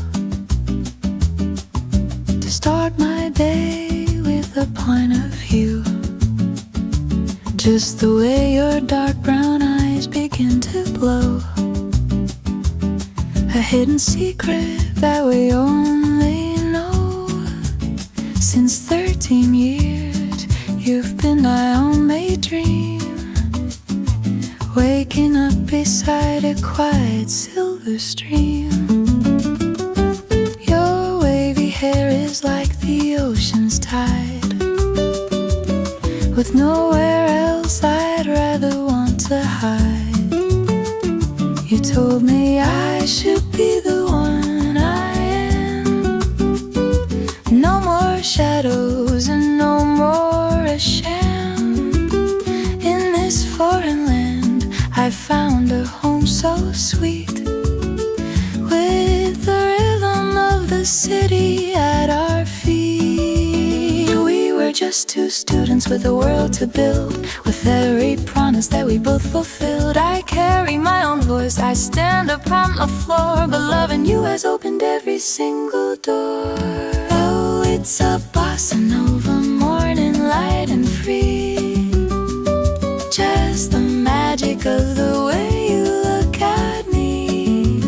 to start my day with a point of view. Just the way your dark brown eyes begin to glow, a hidden secret that we only know. Since 13 years, you've been my only dream, waking up beside a quiet silver stream. Your wavy hair is like the ocean's tide, with nowhere else I'd rather want to hide. You told me I should be the one I am, no more shadows and no more a sham. In this foreign land I found a home so sweet, with the rhythm of the city at our feet. We were just two students with a world to build, with every promise that we both fulfilled. I carry my own voice, I stand upon the floor, but loving you has opened every single door. Oh, it's a bossa nova morning, light and free, just the magic of the way you look at me,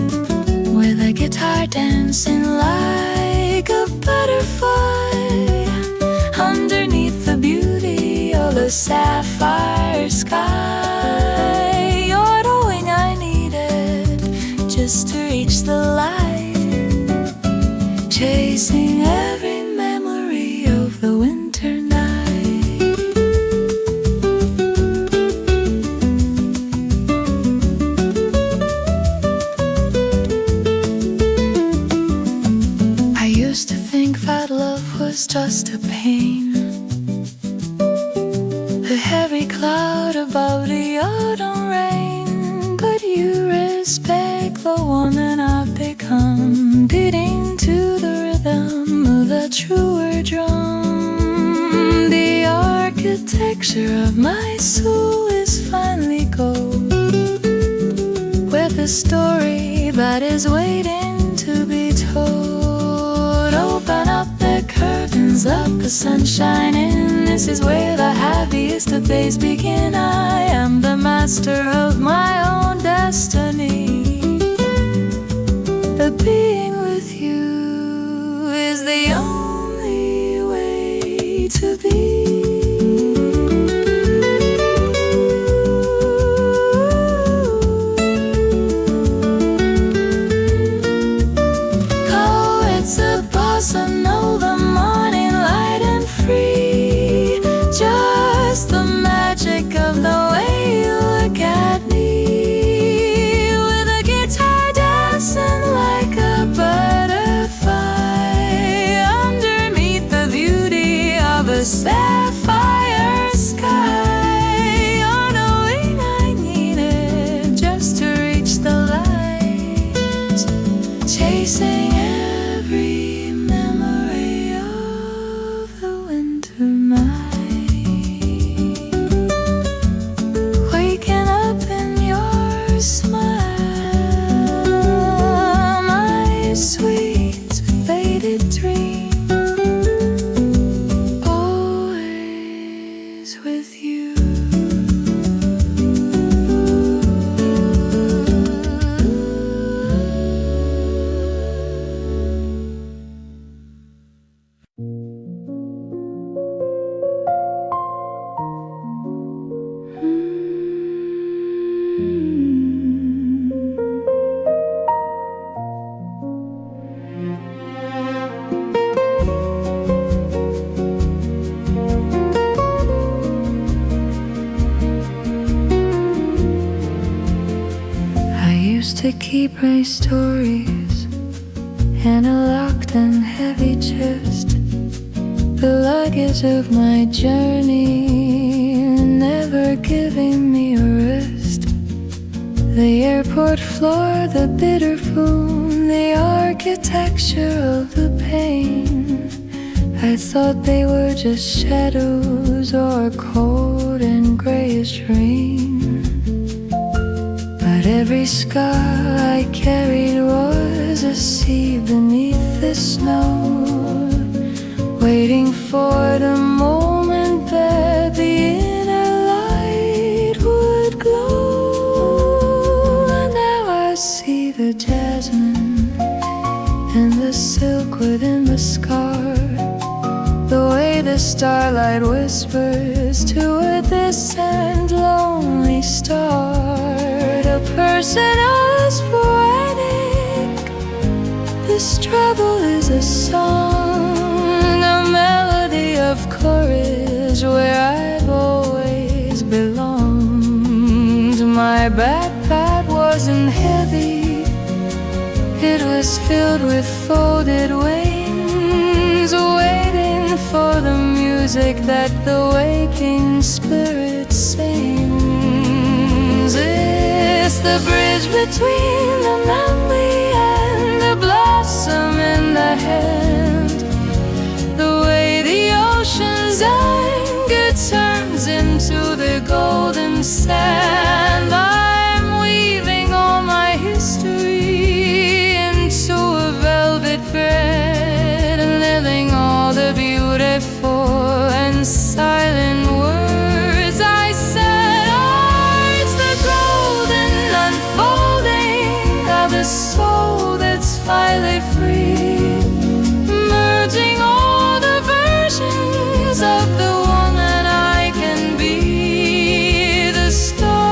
with a guitar dancing like a butterfly underneath the beauty of a sapphire sky. You're the wing I needed just to reach the light, chasing every memory of the winter night. the heavy cloud above the autumn rain. But you respect the woman I've become, beating to the rhythm of a truer drum. The architecture of my soul is finely gold, where the story that is waiting to be told. Open up the curtains, let the sunshine in. This is where the happiest of days begin. I am the master of my own destiny. The being with you is the only way to be. I know the morning light and free, just the magic of the way you look at me, with a guitar dancing like a butterfly underneath the beauty of a sapphire sky. On a wing I needed just to reach the light, chasing to keep my stories in a locked and heavy chest, the luggage of my journey, never giving me a rest. The airport floor, the bitter foam, the architecture of the pain. I thought they were just shadows or cold and grayish rain. But every scar I carried was a sea beneath the snow, waiting for the moment that the inner light would glow. And now I see the jasmine and the silk within the scar, the way the starlight whispers to a distant lonely star. A person as poetic, this trouble is a song, a melody of courage where I've always belonged. My backpack wasn't heavy, it was filled with folded wings, waiting for the music that the waking spirit sings. It's the bridge between the memory and the blossom in the hand, the way the ocean's anger turns into the golden sand. I'm weaving all my history into a velvet thread, living all the beautiful and silent words I said. Art's the golden unfolding of a soul that's finally free, merging all the versions of the woman I can be. The star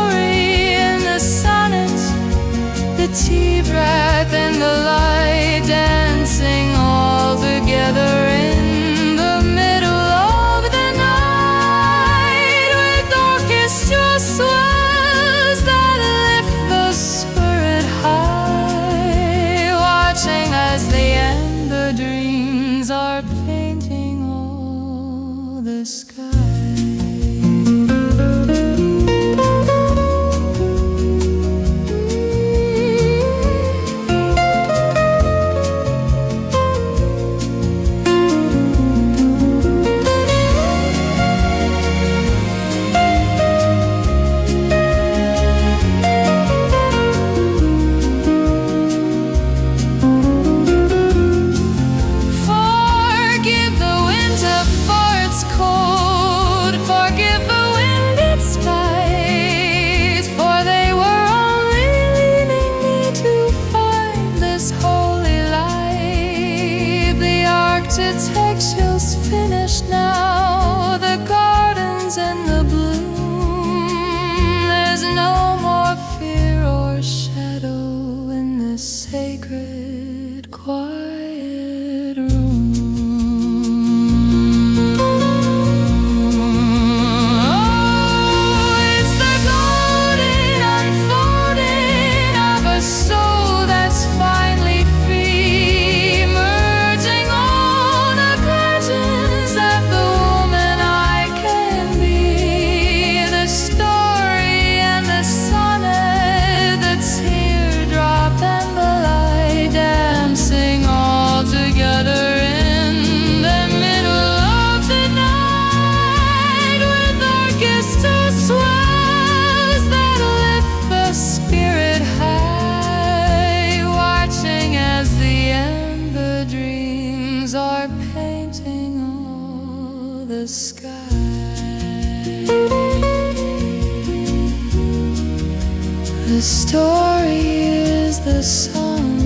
The story is the song,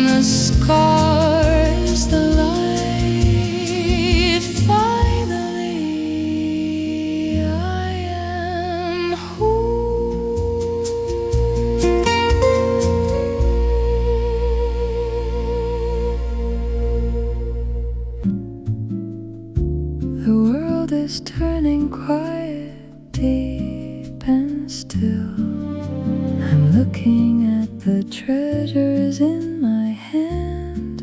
the scar is the light. Finally, I am whole. The world is turning quiet, deep and still. I'm looking at the treasures in my hand,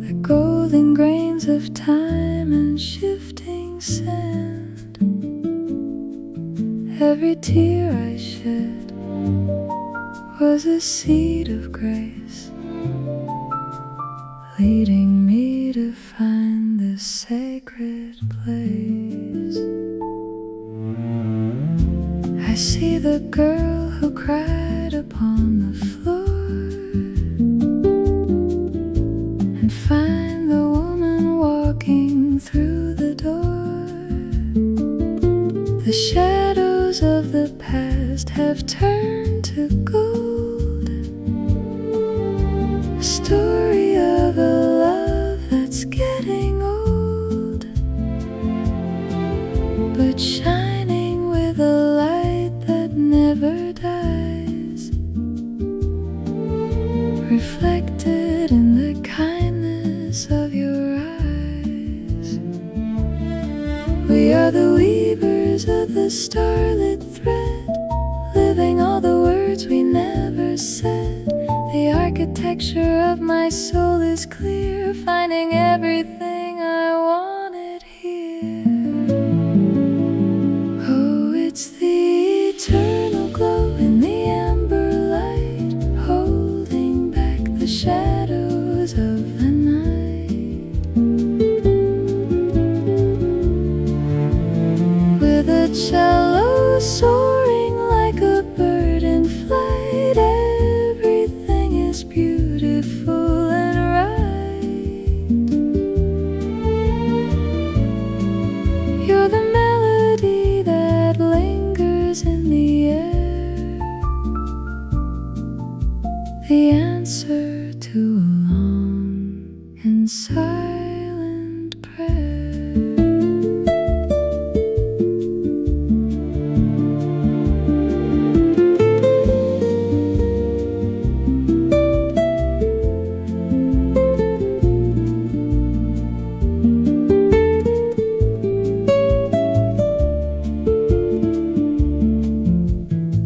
the golden grains of time and shifting sand. Every tear I shed was a seed of grace, leading me to find this sacred place. I see the girl who cried upon the floor, and find the woman walking through the door. The shadows of the past have turned to gold, a story of a love that's getting old, but shining with a light that never dies, reflected in the kindness of your eyes. We are the weavers of the starlit thread, living all the words we never said. The architecture of my soul is clear, finding everything I wanted here. Oh, it's the eternal glow in the amber light, holding back the shadows of the night. With a cello soaring like a bird in flight, everything is beautiful and right. You're the melody that lingers in the air, the answer to a long and silent prayer.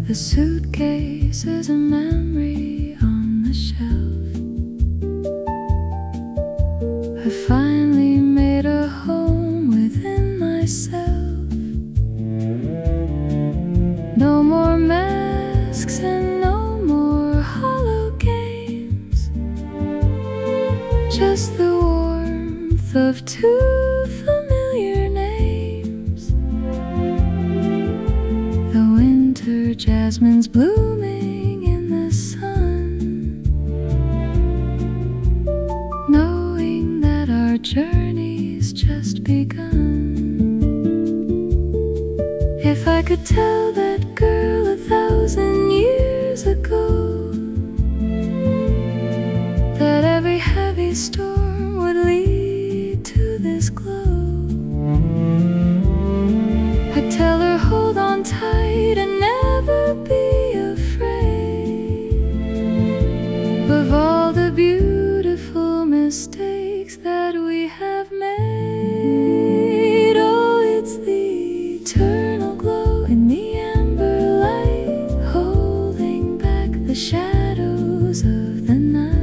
The suitcase is a memory on the shelf. I finally made a home within myself. No more masks and no more hollow games, just the warmth of two familiar names. The winter jasmine's blooming in the sun, knowing that our journey's just begun. If I could tell that girl 1,000 years ago that every heavy storm would lead to this glow, I'd tell her, hold on tight and never be afraid of all the beautiful mistakes that we have made. Oh, it's the eternal glow in the amber light, holding back the shadows of the night.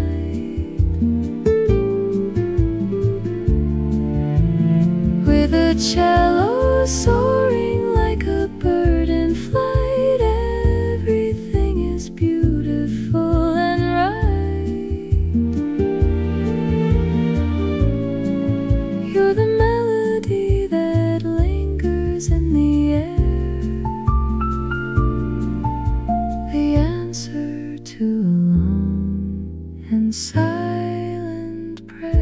With a cello soaring like a bird in flight, everything is beautiful and right. You're the melody that lingers in the air, the answer to a long and silent prayer.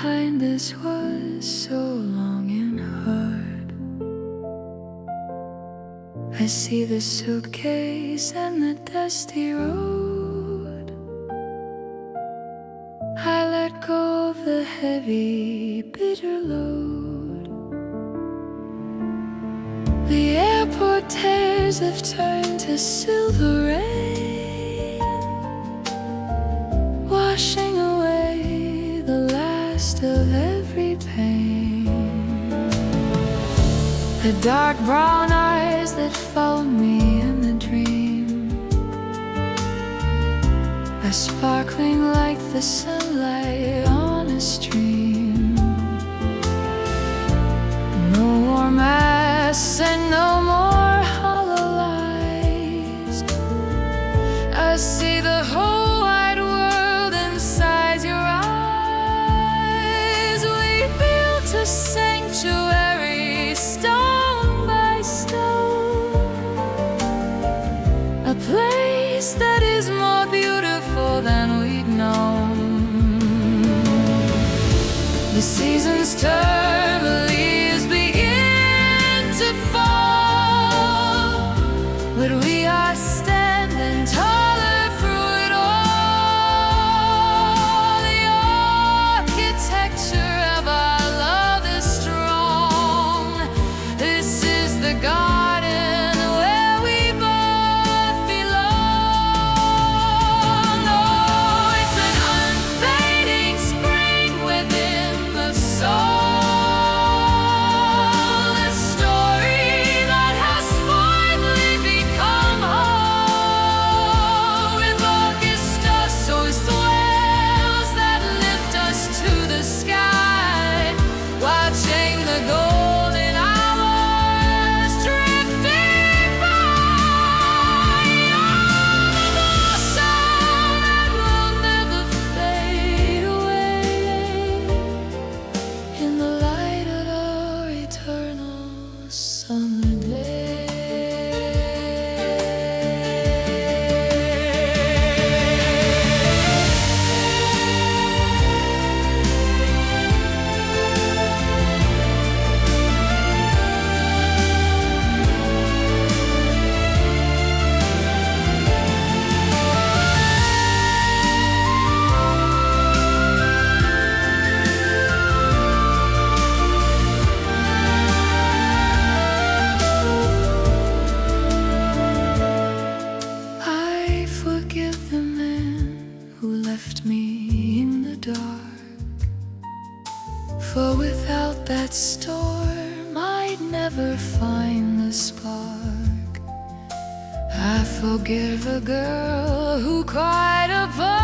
behind this was so long and hard. I see the suitcase and the dusty road. I let go of the heavy, bitter load. The airport tears have turned to silver rain, washing away the last of every pain. The dark brown eyes that followed me in the dream are sparkling like the sunlight on a stream. No more masks and no more hollow lies. I see the whole wide world inside your eyes. We built a sanctuary, stone by stone, a place that is more beautiful than we'd known. The seasons turn, the leaves begin to fall, but we are standing taller through it all. The architecture of our love is strong. This is the garden where we both belong. Oh, it's an unfading spring within the soul. A story that has finally become whole. With orchestra so swells that lift us to the sky, watching the golden hours drifting by. The sound that will never fade away in the light of our eternal summer day. I forgive the man who left me in the dark, for without that storm I'd never find the spark. I forgive a girl who cried above